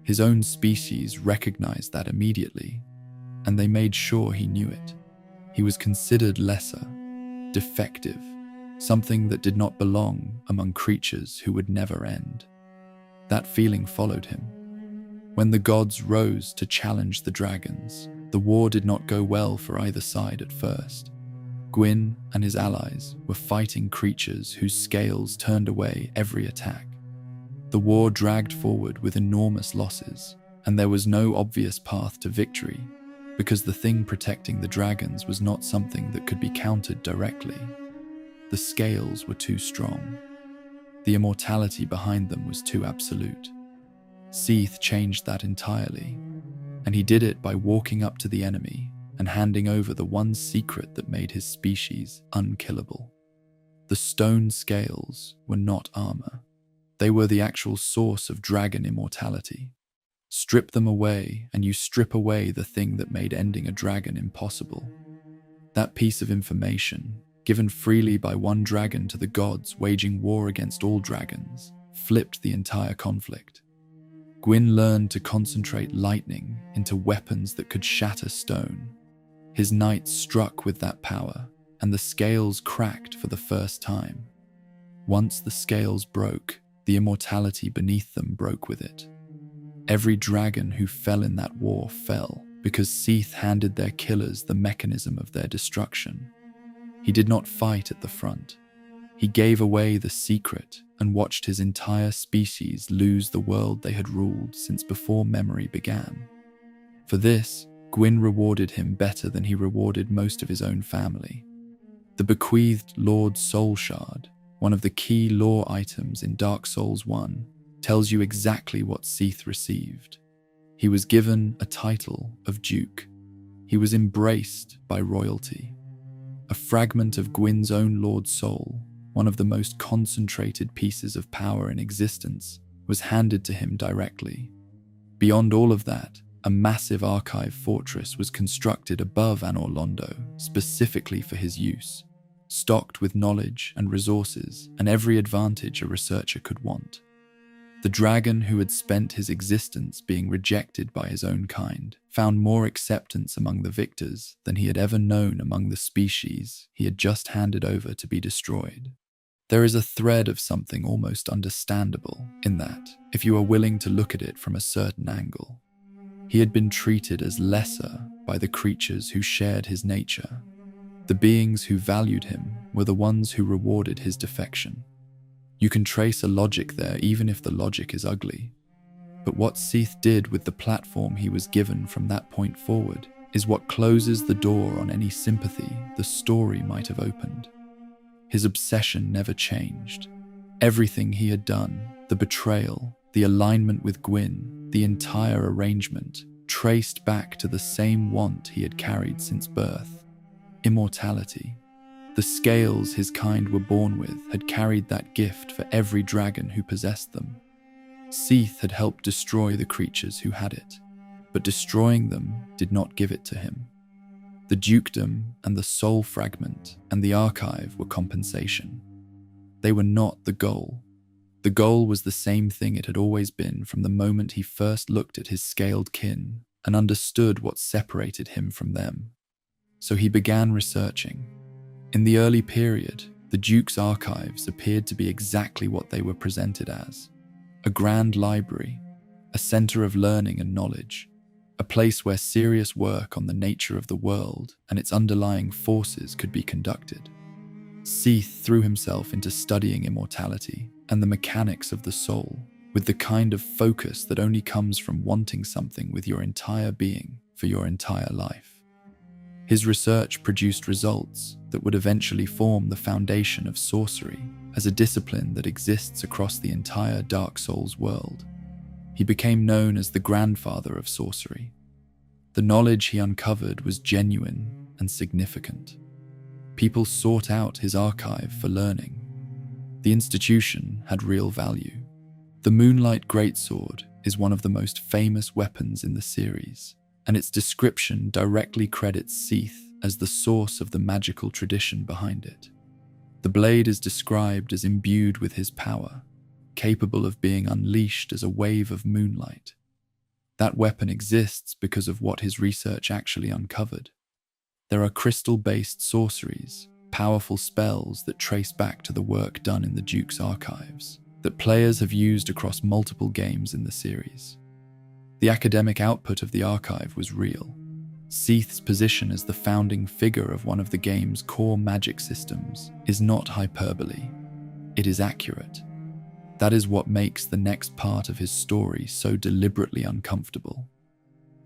His own species recognized that immediately, and they made sure he knew it. He was considered lesser, defective, something that did not belong among creatures who would never end. That feeling followed him. When the gods rose to challenge the dragons, the war did not go well for either side at first. Gwyn and his allies were fighting creatures whose scales turned away every attack. The war dragged forward with enormous losses, and there was no obvious path to victory, because the thing protecting the dragons was not something that could be countered directly. The scales were too strong. The immortality behind them was too absolute. Seath changed that entirely, and he did it by walking up to the enemy and handing over the one secret that made his species unkillable. The stone scales were not armor. They were the actual source of dragon immortality. Strip them away, and you strip away the thing that made ending a dragon impossible. That piece of information, given freely by one dragon to the gods waging war against all dragons, flipped the entire conflict. Gwyn learned to concentrate lightning into weapons that could shatter stone. His knights struck with that power, and the scales cracked for the first time. Once the scales broke, the immortality beneath them broke with it. Every dragon who fell in that war fell, because Seath handed their killers the mechanism of their destruction. He did not fight at the front. He gave away the secret and watched his entire species lose the world they had ruled since before memory began. For this, Gwyn rewarded him better than he rewarded most of his own family. The bequeathed Lord Soul Shard, one of the key lore items in Dark Souls 1, tells you exactly what Seath received. He was given a title of Duke. He was embraced by royalty. A fragment of Gwyn's own Lord Soul, one of the most concentrated pieces of power in existence, was handed to him directly. Beyond all of that, a massive archive fortress was constructed above Anor Londo, specifically for his use, stocked with knowledge and resources and every advantage a researcher could want. The dragon who had spent his existence being rejected by his own kind found more acceptance among the victors than he had ever known among the species he had just handed over to be destroyed. There is a thread of something almost understandable in that, if you are willing to look at it from a certain angle. He had been treated as lesser by the creatures who shared his nature. The beings who valued him were the ones who rewarded his defection. You can trace a logic there even if the logic is ugly. But what Seath did with the platform he was given from that point forward is what closes the door on any sympathy the story might have opened. His obsession never changed. Everything he had done, the betrayal, the alignment with Gwyn, the entire arrangement, traced back to the same want he had carried since birth: immortality. The scales his kind were born with had carried that gift for every dragon who possessed them. Seath had helped destroy the creatures who had it, but destroying them did not give it to him. The dukedom and the soul fragment and the archive were compensation. They were not the goal. The goal was the same thing it had always been from the moment he first looked at his scaled kin and understood what separated him from them. So he began researching. In the early period, the Duke's archives appeared to be exactly what they were presented as: a grand library, a center of learning and knowledge, a place where serious work on the nature of the world and its underlying forces could be conducted. Seath threw himself into studying immortality and the mechanics of the soul with the kind of focus that only comes from wanting something with your entire being for your entire life. His research produced results that would eventually form the foundation of sorcery as a discipline that exists across the entire Dark Souls world. He became known as the grandfather of sorcery. The knowledge he uncovered was genuine and significant. People sought out his archive for learning. The institution had real value. The Moonlight Greatsword is one of the most famous weapons in the series. and its description directly credits Seath as the source of the magical tradition behind it. The blade is described as imbued with his power, capable of being unleashed as a wave of moonlight. That weapon exists because of what his research actually uncovered. There are crystal-based sorceries, powerful spells that trace back to the work done in the Duke's archives, that players have used across multiple games in the series. The academic output of the archive was real. Seath's position as the founding figure of one of the game's core magic systems is not hyperbole. It is accurate. That is what makes the next part of his story so deliberately uncomfortable.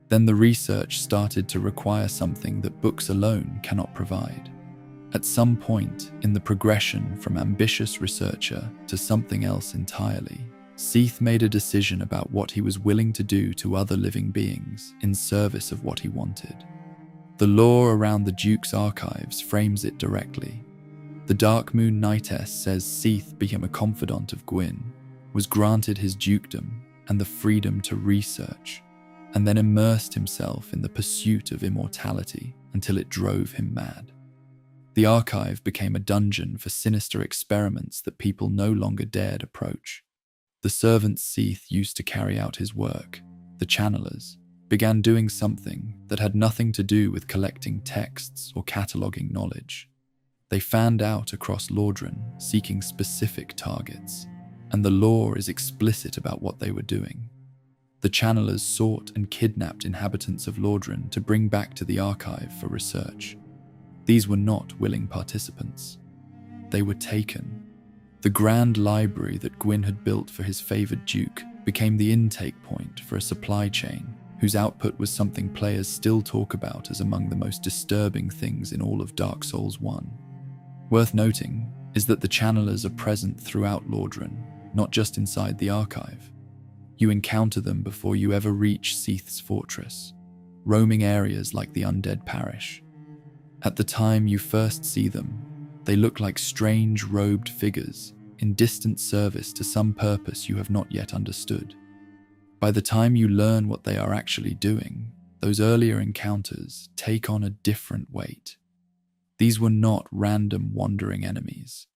Then the research started to require something that books alone cannot provide. At some point in the progression from ambitious researcher to something else entirely, Seath made a decision about what he was willing to do to other living beings in service of what he wanted. The lore around the Duke's archives frames it directly. The Dark Moon Knightess says Seath became a confidant of Gwyn, was granted his dukedom and the freedom to research, and then immersed himself in the pursuit of immortality until it drove him mad. The archive became a dungeon for sinister experiments that people no longer dared approach. The servants Seath used to carry out his work, the channelers, began doing something that had nothing to do with collecting texts or cataloguing knowledge. They fanned out across Lordran, seeking specific targets, and the lore is explicit about what they were doing. The channelers sought and kidnapped inhabitants of Lordran to bring back to the archive for research. These were not willing participants. They were taken. The grand library that Gwyn had built for his favoured duke became the intake point for a supply chain whose output was something players still talk about as among the most disturbing things in all of Dark Souls 1. Worth noting is that the channelers are present throughout Lordran, not just inside the archive. You encounter them before you ever reach Seath's fortress, roaming areas like the Undead Parish. At the time you first see them, they look like strange robed figures in distant service to some purpose you have not yet understood. By the time you learn what they are actually doing, those earlier encounters take on a different weight. These were not random wandering enemies.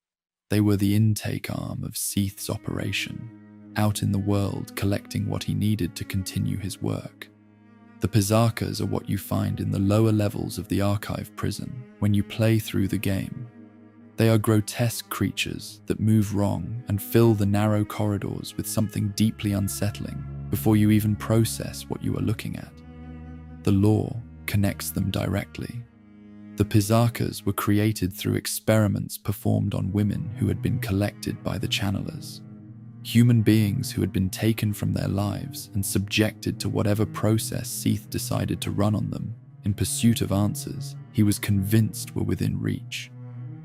They were the intake arm of Seath's operation, out in the world collecting what he needed to continue his work. The Pisakas are what you find in the lower levels of the archive prison when you play through the game. They are grotesque creatures that move wrong and fill the narrow corridors with something deeply unsettling before you even process what you are looking at. The lore connects them directly. The Pisakas were created through experiments performed on women who had been collected by the channelers. Human beings who had been taken from their lives and subjected to whatever process Seath decided to run on them in pursuit of answers he was convinced were within reach.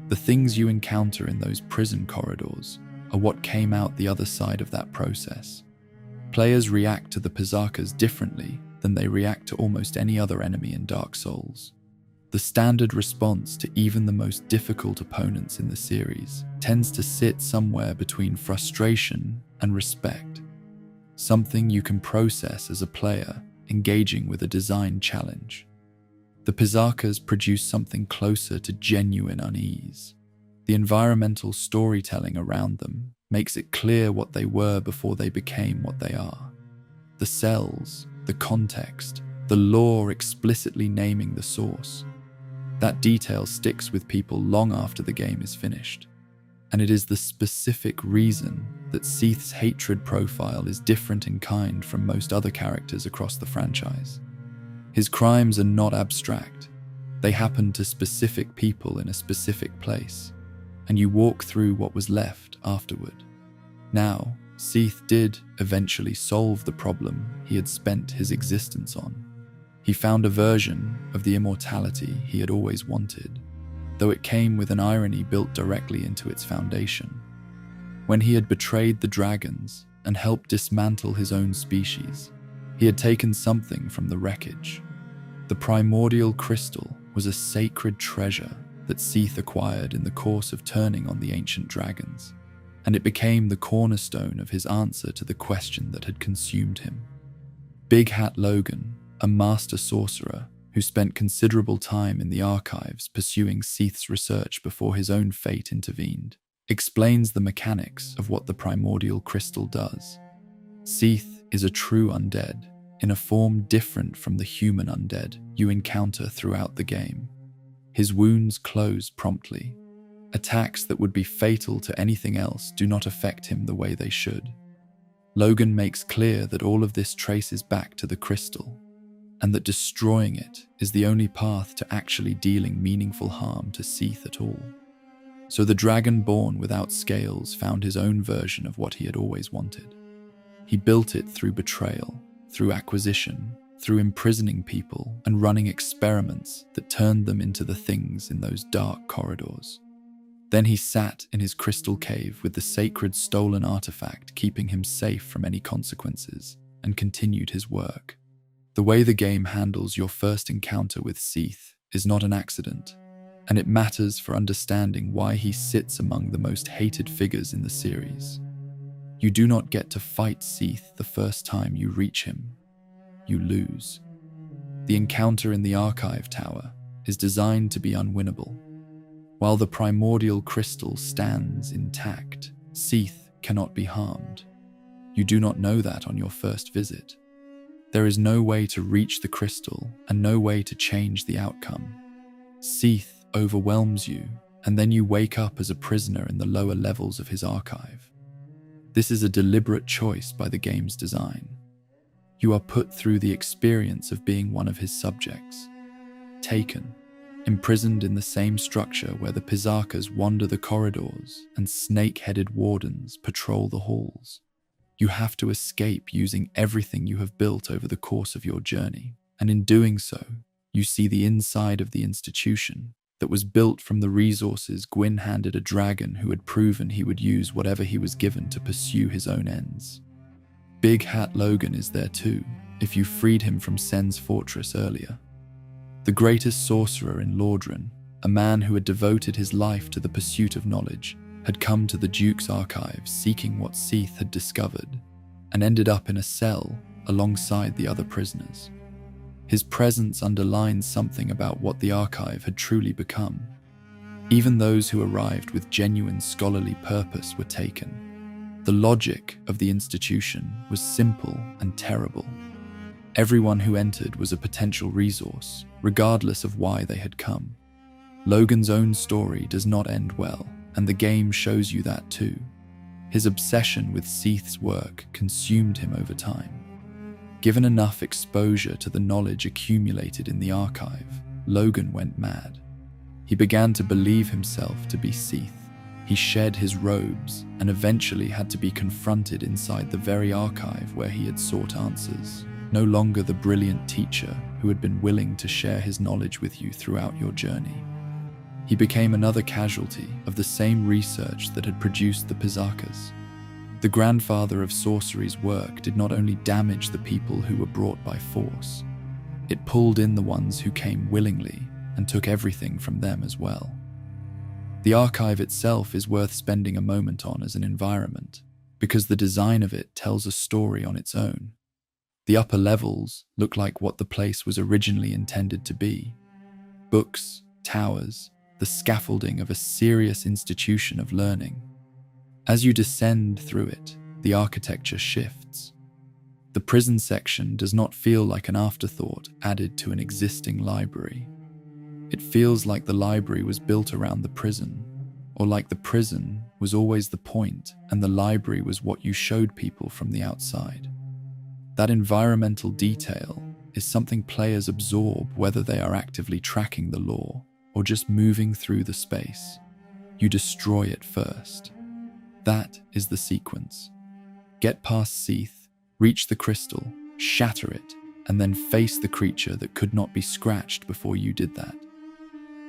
The things you encounter in those prison corridors are what came out the other side of that process. Players react to the Pisakas differently than they react to almost any other enemy in Dark Souls. The standard response to even the most difficult opponents in the series tends to sit somewhere between frustration and respect, something you can process as a player engaging with a design challenge. The Pisakas produce something closer to genuine unease. The environmental storytelling around them makes it clear what they were before they became what they are. The cells, the context, the lore explicitly naming the source. That detail sticks with people long after the game is finished. And it is the specific reason that Seath's hatred profile is different in kind from most other characters across the franchise. His crimes are not abstract. They happen to specific people in a specific place, and you walk through what was left afterward. Now, Seath did eventually solve the problem he had spent his existence on. He found a version of the immortality he had always wanted, though it came with an irony built directly into its foundation. When he had betrayed the dragons and helped dismantle his own species, he had taken something from the wreckage. The primordial crystal was a sacred treasure that Seath acquired in the course of turning on the ancient dragons, and it became the cornerstone of his answer to the question that had consumed him. Big Hat Logan, a master sorcerer who spent considerable time in the archives pursuing Seath's research before his own fate intervened, explains the mechanics of what the primordial crystal does. Seath is a true undead, in a form different from the human undead you encounter throughout the game. His wounds close promptly. Attacks that would be fatal to anything else do not affect him the way they should. Logan makes clear that all of this traces back to the crystal, and that destroying it is the only path to actually dealing meaningful harm to Seath at all. So the dragon born without scales found his own version of what he had always wanted. He built it through betrayal, through acquisition, through imprisoning people and running experiments that turned them into the things in those dark corridors. Then he sat in his crystal cave with the sacred stolen artifact keeping him safe from any consequences, and continued his work. The way the game handles your first encounter with Seath is not an accident, and it matters for understanding why he sits among the most hated figures in the series. You do not get to fight Seath the first time you reach him. You lose. The encounter in the archive tower is designed to be unwinnable. While the primordial crystal stands intact, Seath cannot be harmed. You do not know that on your first visit. There is no way to reach the crystal and no way to change the outcome. Seath overwhelms you, and then you wake up as a prisoner in the lower levels of his archive. This is a deliberate choice by the game's design. You are put through the experience of being one of his subjects, taken, imprisoned in the same structure where the Pisakas wander the corridors and snake-headed wardens patrol the halls. You have to escape using everything you have built over the course of your journey, and in doing so, you see the inside of the institution that was built from the resources Gwyn handed a dragon who had proven he would use whatever he was given to pursue his own ends. Big Hat Logan is there too, if you freed him from Sen's fortress earlier. The greatest sorcerer in Lordran, a man who had devoted his life to the pursuit of knowledge, had come to the Duke's archives seeking what Seath had discovered, and ended up in a cell alongside the other prisoners. His presence underlines something about what the archive had truly become. Even those who arrived with genuine scholarly purpose were taken. The logic of the institution was simple and terrible. Everyone who entered was a potential resource, regardless of why they had come. Logan's own story does not end well, and the game shows you that too. His obsession with Seath's work consumed him over time. Given enough exposure to the knowledge accumulated in the archive, Logan went mad. He began to believe himself to be Seath. He shed his robes and eventually had to be confronted inside the very archive where he had sought answers, no longer the brilliant teacher who had been willing to share his knowledge with you throughout your journey. He became another casualty of the same research that had produced the Pisakas. The grandfather of sorcery's work did not only damage the people who were brought by force, it pulled in the ones who came willingly and took everything from them as well. The archive itself is worth spending a moment on as an environment, because the design of it tells a story on its own. The upper levels look like what the place was originally intended to be. Books, towers, the scaffolding of a serious institution of learning. As you descend through it, the architecture shifts. The prison section does not feel like an afterthought added to an existing library. It feels like the library was built around the prison, or like the prison was always the point and the library was what you showed people from the outside. That environmental detail is something players absorb whether they are actively tracking the lore or just moving through the space. You destroy it first. That is the sequence. Get past Seath, reach the crystal, shatter it, and then face the creature that could not be scratched before you did that.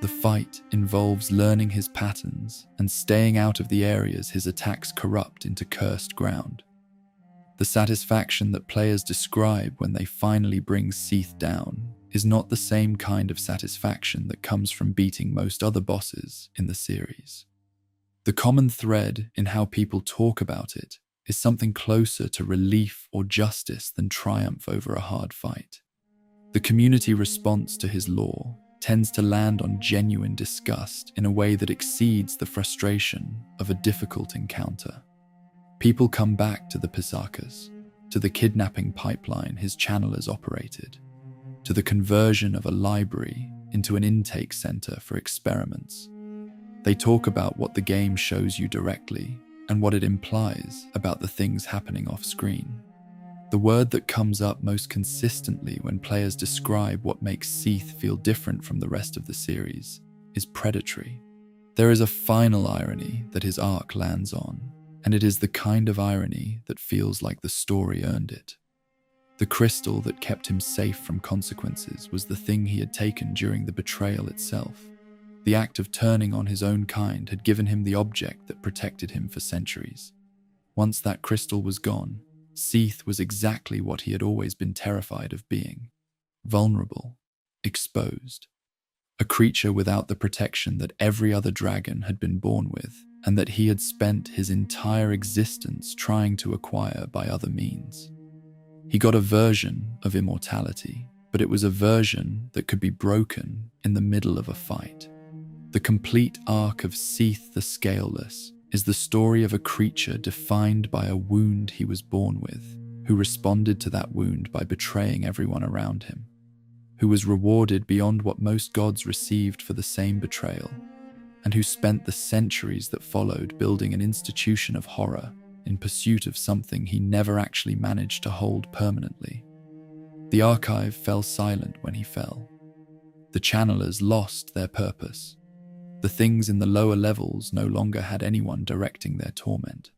The fight involves learning his patterns and staying out of the areas his attacks corrupt into cursed ground. The satisfaction that players describe when they finally bring Seath down is not the same kind of satisfaction that comes from beating most other bosses in the series. The common thread in how people talk about it is something closer to relief or justice than triumph over a hard fight. The community response to his lore tends to land on genuine disgust in a way that exceeds the frustration of a difficult encounter. People come back to the Pisakas, to the kidnapping pipeline his channelers operated, to the conversion of a library into an intake center for experiments. They talk about what the game shows you directly and what it implies about the things happening off-screen. The word that comes up most consistently when players describe what makes Seath feel different from the rest of the series is predatory. There is a final irony that his arc lands on, and it is the kind of irony that feels like the story earned it. The crystal that kept him safe from consequences was the thing he had taken during the betrayal itself. The act of turning on his own kind had given him the object that protected him for centuries. Once that crystal was gone, Seath was exactly what he had always been terrified of being: vulnerable, exposed. A creature without the protection that every other dragon had been born with, and that he had spent his entire existence trying to acquire by other means. He got a version of immortality, but it was a version that could be broken in the middle of a fight. The complete arc of Seath the Scaleless is the story of a creature defined by a wound he was born with, who responded to that wound by betraying everyone around him, who was rewarded beyond what most gods received for the same betrayal, and who spent the centuries that followed building an institution of horror in pursuit of something he never actually managed to hold permanently. The archive fell silent when he fell. The channelers lost their purpose. The things in the lower levels no longer had anyone directing their torment.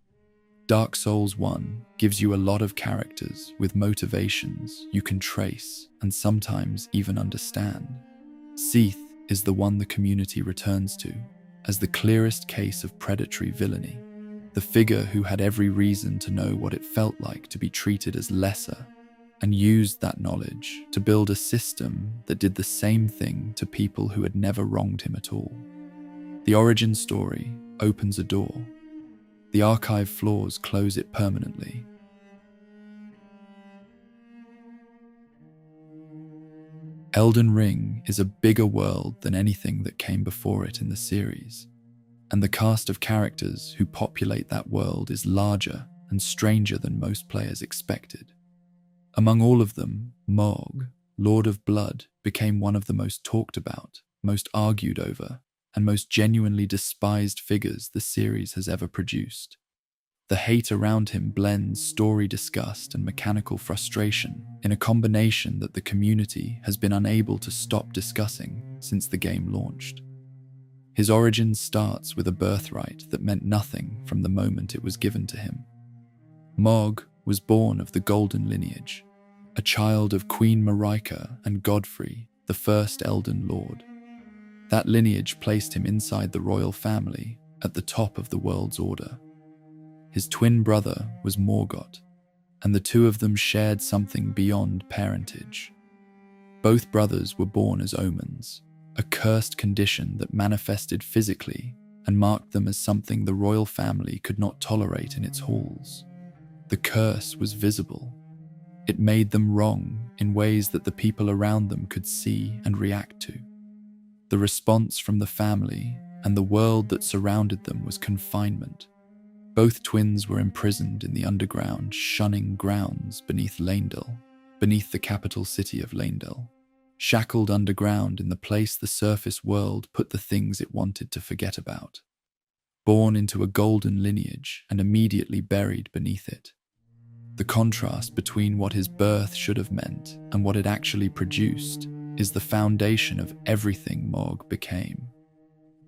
Dark Souls 1 gives you a lot of characters with motivations you can trace and sometimes even understand. Seath is the one the community returns to as the clearest case of predatory villainy, the figure who had every reason to know what it felt like to be treated as lesser, and used that knowledge to build a system that did the same thing to people who had never wronged him at all. The origin story opens a door. The archive floors close it permanently. Elden Ring is a bigger world than anything that came before it in the series, and the cast of characters who populate that world is larger and stranger than most players expected. Among all of them, Morg, Lord of Blood, became one of the most talked about, most argued over, and most genuinely despised figures the series has ever produced. The hate around him blends story disgust and mechanical frustration in a combination that the community has been unable to stop discussing since the game launched. His origin starts with a birthright that meant nothing from the moment it was given to him. Morg was born of the Golden lineage, a child of Queen Marika and Godfrey, the first Elden Lord. That lineage placed him inside the royal family at the top of the world's order. His twin brother was Morgott, and the two of them shared something beyond parentage. Both brothers were born as omens, a cursed condition that manifested physically and marked them as something the royal family could not tolerate in its halls. The curse was visible. It made them wrong in ways that the people around them could see and react to. The response from the family and the world that surrounded them was confinement. Both twins were imprisoned in the underground, shunning grounds beneath Leyndell, beneath the capital city of Leyndell, shackled underground in the place the surface world put the things it wanted to forget about. Born into a golden lineage and immediately buried beneath it. The contrast between what his birth should have meant and what it actually produced is the foundation of everything Morg became.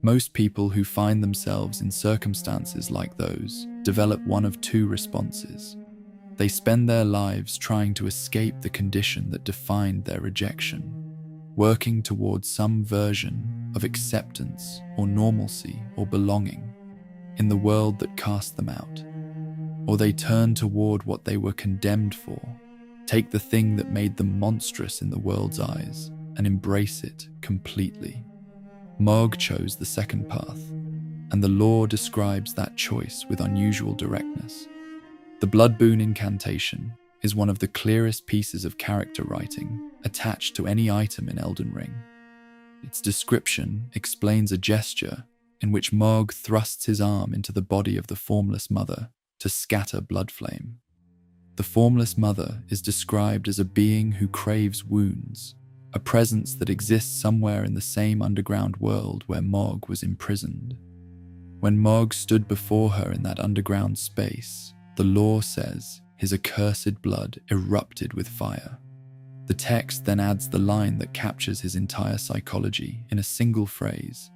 Most people who find themselves in circumstances like those develop one of two responses. They spend their lives trying to escape the condition that defined their rejection, working towards some version of acceptance or normalcy or belonging in the world that cast them out. Or they turn toward what they were condemned for, take the thing that made them monstrous in the world's eyes, and embrace it completely. Morg chose the second path, and the lore describes that choice with unusual directness. The Blood Boon incantation is one of the clearest pieces of character writing attached to any item in Elden Ring. Its description explains a gesture in which Morg thrusts his arm into the body of the Formless Mother to scatter blood flame. The Formless Mother is described as a being who craves wounds, a presence that exists somewhere in the same underground world where Morg was imprisoned. When Morg stood before her in that underground space, the lore says his accursed blood erupted with fire. The text then adds the line that captures his entire psychology in a single phrase.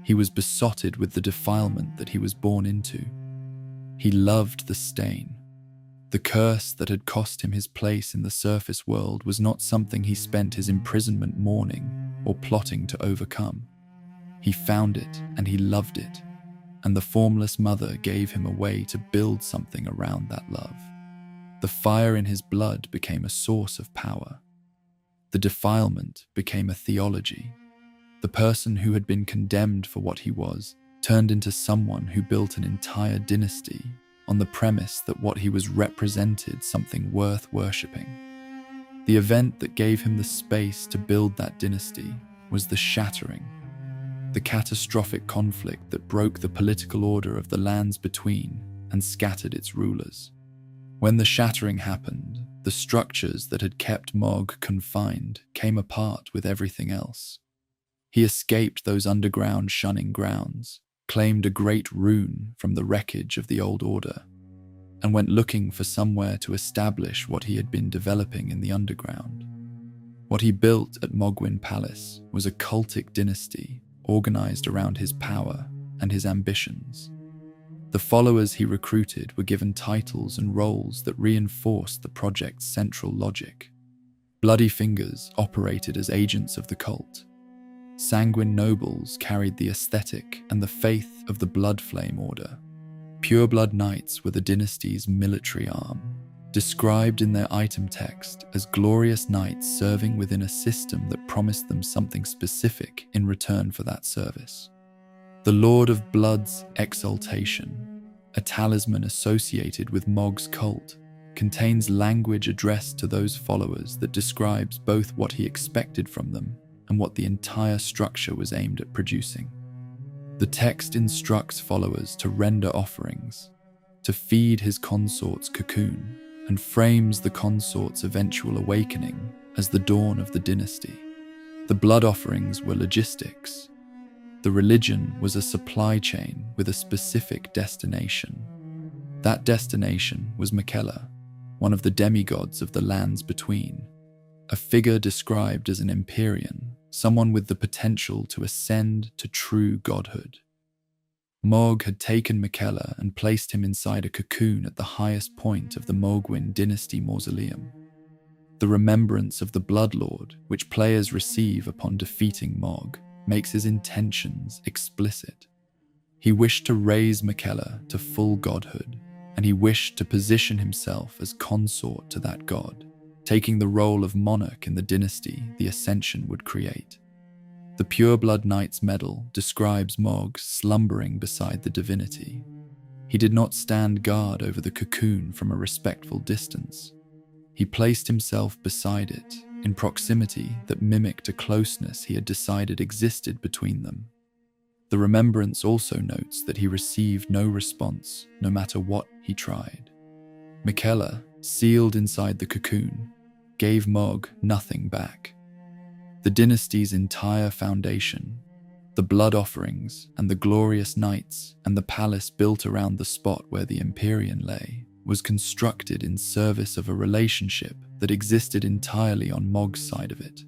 He was besotted with the defilement that he was born into. He loved the stain. The curse that had cost him his place in the surface world was not something he spent his imprisonment mourning or plotting to overcome. He found it and he loved it, and the Formless Mother gave him a way to build something around that love. The fire in his blood became a source of power. The defilement became a theology. The person who had been condemned for what he was turned into someone who built an entire dynasty on the premise that what he was represented something worth worshipping. The event that gave him the space to build that dynasty was the Shattering, the catastrophic conflict that broke the political order of the lands between and scattered its rulers. When the Shattering happened, the structures that had kept Morg confined came apart with everything else. He escaped those underground shunning grounds, claimed a great rune from the wreckage of the old order, and went looking for somewhere to establish what he had been developing in the underground. What he built at Mogwyn Palace was a cultic dynasty organized around his power and his ambitions. The followers he recruited were given titles and roles that reinforced the project's central logic. Bloody Fingers operated as agents of the cult. Sanguine nobles carried the aesthetic and the faith of the Blood Flame Order. Pureblood Knights were the dynasty's military arm, described in their item text as glorious knights serving within a system that promised them something specific in return for that service. The Lord of Blood's Exaltation, a talisman associated with Mog's cult, contains language addressed to those followers that describes both what he expected from them and what the entire structure was aimed at producing. The text instructs followers to render offerings, to feed his consort's cocoon, and frames the consort's eventual awakening as the dawn of the dynasty. The blood offerings were logistics. The religion was a supply chain with a specific destination. That destination was Miquella, one of the demigods of the lands between, a figure described as an Empyrean, someone with the potential to ascend to true godhood. Morg had taken Miquella and placed him inside a cocoon at the highest point of the Mogwyn dynasty mausoleum. The remembrance of the Bloodlord, which players receive upon defeating Morg, makes his intentions explicit. He wished to raise Miquella to full godhood, and he wished to position himself as consort to that god, taking the role of monarch in the dynasty the Ascension would create. The Pureblood Knight's medal describes Morg slumbering beside the divinity. He did not stand guard over the cocoon from a respectful distance. He placed himself beside it, in proximity that mimicked a closeness he had decided existed between them. The remembrance also notes that he received no response, no matter what he tried. Miquella, sealed inside the cocoon, gave Morg nothing back. The dynasty's entire foundation, the blood offerings and the glorious knights and the palace built around the spot where the Empyrean lay, was constructed in service of a relationship that existed entirely on Mog's side of it.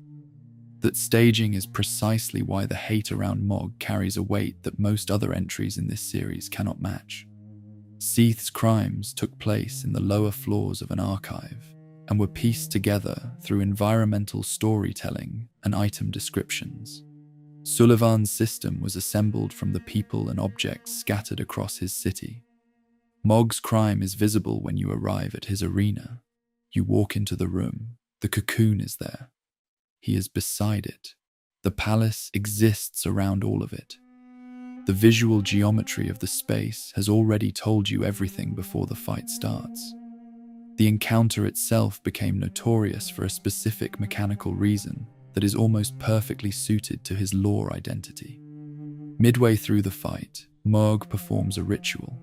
That staging is precisely why the hate around Mog carries a weight that most other entries in this series cannot match. Seath's crimes took place in the lower floors of an archive, and were pieced together through environmental storytelling and item descriptions. Sullivan's system was assembled from the people and objects scattered across his city. Mog's crime is visible when you arrive at his arena. You walk into the room, the cocoon is there. He is beside it. The palace exists around all of it. The visual geometry of the space has already told you everything before the fight starts. The encounter itself became notorious for a specific mechanical reason that is almost perfectly suited to his lore identity. Midway through the fight, Morg performs a ritual.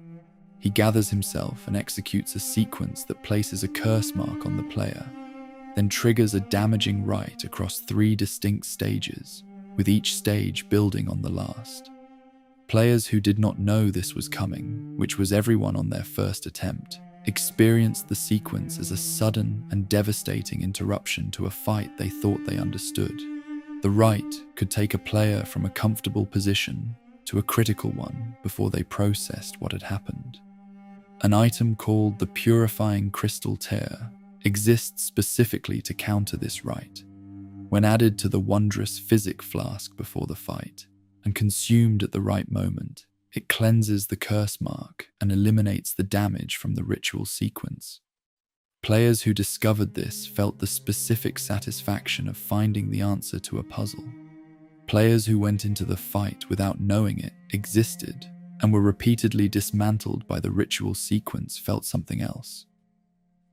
He gathers himself and executes a sequence that places a curse mark on the player, then triggers a damaging rite across 3 distinct stages, with each stage building on the last. Players who did not know this was coming, which was everyone on their first attempt, experienced the sequence as a sudden and devastating interruption to a fight they thought they understood. The rite could take a player from a comfortable position to a critical one before they processed what had happened. An item called the Purifying Crystal Tear exists specifically to counter this rite. When added to the wondrous physic flask before the fight, and consumed at the right moment, it cleanses the curse mark and eliminates the damage from the ritual sequence. Players who discovered this felt the specific satisfaction of finding the answer to a puzzle. Players who went into the fight without knowing it existed and were repeatedly dismantled by the ritual sequence felt something else.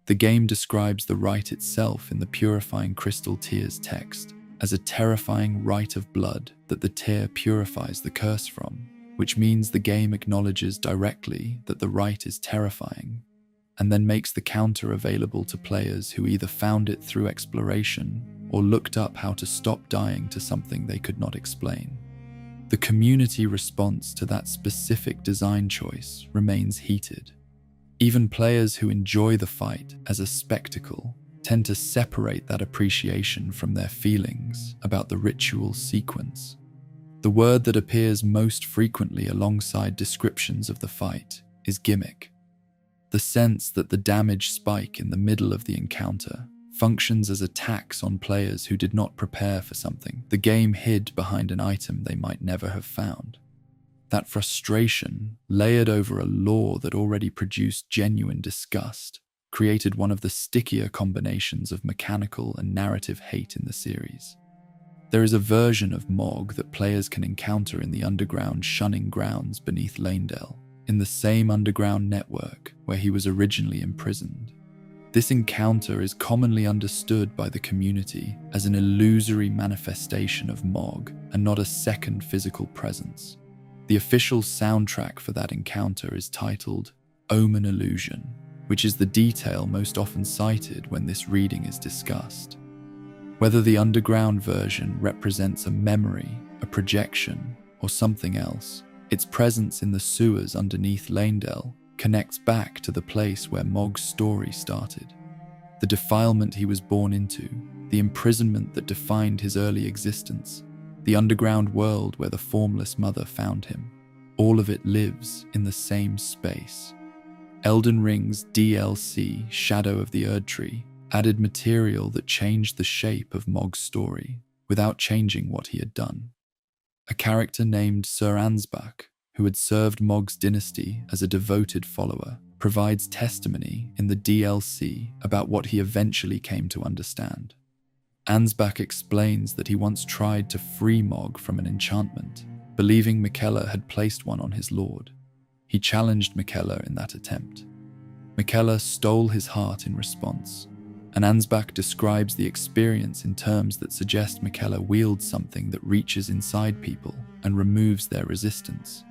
The game describes the rite itself in the Purifying Crystal Tear's text as a terrifying rite of blood that the tear purifies the curse from, which means the game acknowledges directly that the rite is terrifying, and then makes the counter available to players who either found it through exploration or looked up how to stop dying to something they could not explain. The community response to that specific design choice remains heated. Even players who enjoy the fight as a spectacle tend to separate that appreciation from their feelings about the ritual sequence. The word that appears most frequently alongside descriptions of the fight is gimmick. The sense that the damage spike in the middle of the encounter functions as a tax on players who did not prepare for something the game hid behind an item they might never have found. That frustration, layered over a lore that already produced genuine disgust, created one of the stickier combinations of mechanical and narrative hate in the series. There is a version of Mog that players can encounter in the underground shunning grounds beneath Lanedale, in the same underground network where he was originally imprisoned. This encounter is commonly understood by the community as an illusory manifestation of Mog and not a second physical presence. The official soundtrack for that encounter is titled Omen Illusion, which is the detail most often cited when this reading is discussed. Whether the underground version represents a memory, a projection, or something else, its presence in the sewers underneath Lanedale connects back to the place where Mog's story started. The defilement he was born into, the imprisonment that defined his early existence, the underground world where the formless mother found him, all of it lives in the same space. Elden Ring's DLC, Shadow of the Erdtree, added material that changed the shape of Mog's story without changing what he had done. A character named Sir Ansbach, who had served Mog's dynasty as a devoted follower, provides testimony in the DLC about what he eventually came to understand. Ansbach explains that he once tried to free Mog from an enchantment, believing Miquella had placed one on his lord. He challenged Miquella in that attempt. Miquella stole his heart in response, and Ansbach describes the experience in terms that suggest Miquella wields something that reaches inside people and removes their resistance.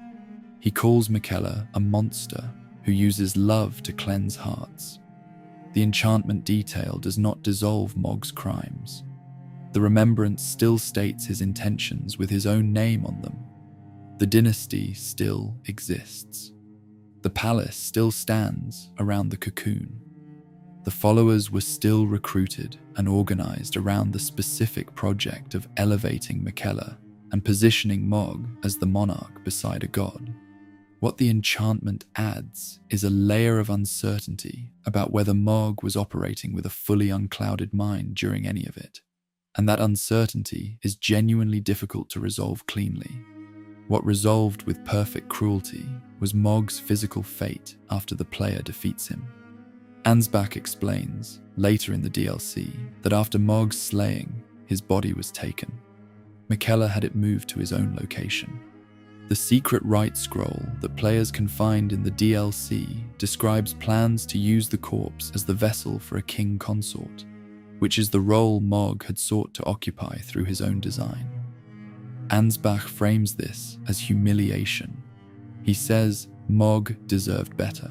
He calls Miquella a monster who uses love to cleanse hearts. The enchantment detail does not dissolve Mog's crimes. The remembrance still states his intentions with his own name on them. The dynasty still exists. The palace still stands around the cocoon. The followers were still recruited and organized around the specific project of elevating Miquella and positioning Mog as the monarch beside a god. What the enchantment adds is a layer of uncertainty about whether Mog was operating with a fully unclouded mind during any of it, and that uncertainty is genuinely difficult to resolve cleanly. What resolved with perfect cruelty was Mog's physical fate after the player defeats him. Ansbach explains, later in the DLC, that after Mog's slaying, his body was taken. Miquella had it moved to his own location. The secret right scroll that players can find in the DLC describes plans to use the corpse as the vessel for a king consort, which is the role Mog had sought to occupy through his own design. Ansbach frames this as humiliation. He says Mog deserved better.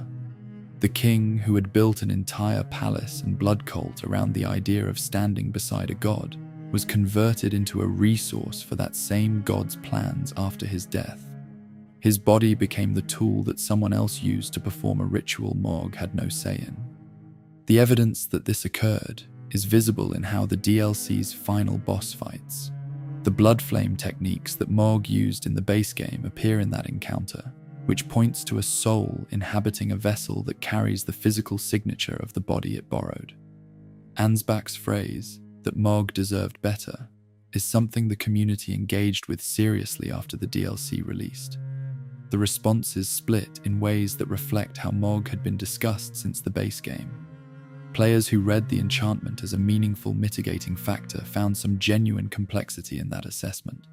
The king, who had built an entire palace and blood cult around the idea of standing beside a god, was converted into a resource for that same god's plans after his death. His body became the tool that someone else used to perform a ritual Mog had no say in. The evidence that this occurred is visible in how the DLC's final boss fights. The blood flame techniques that Mog used in the base game appear in that encounter, which points to a soul inhabiting a vessel that carries the physical signature of the body it borrowed. Ansbach's phrase, that Mog deserved better, is something the community engaged with seriously after the DLC released. The responses split in ways that reflect how Mog had been discussed since the base game. Players who read the enchantment as a meaningful mitigating factor found some genuine complexity in that assessment.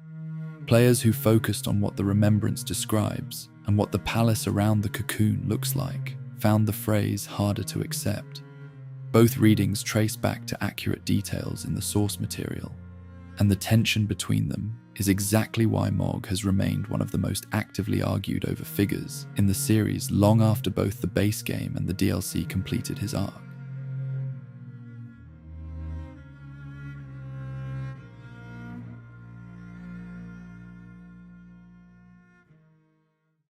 Players who focused on what the remembrance describes and what the palace around the cocoon looks like found the phrase harder to accept. Both readings trace back to accurate details in the source material, and the tension between them is exactly why Mog has remained one of the most actively argued over figures in the series long after both the base game and the DLC completed his arc.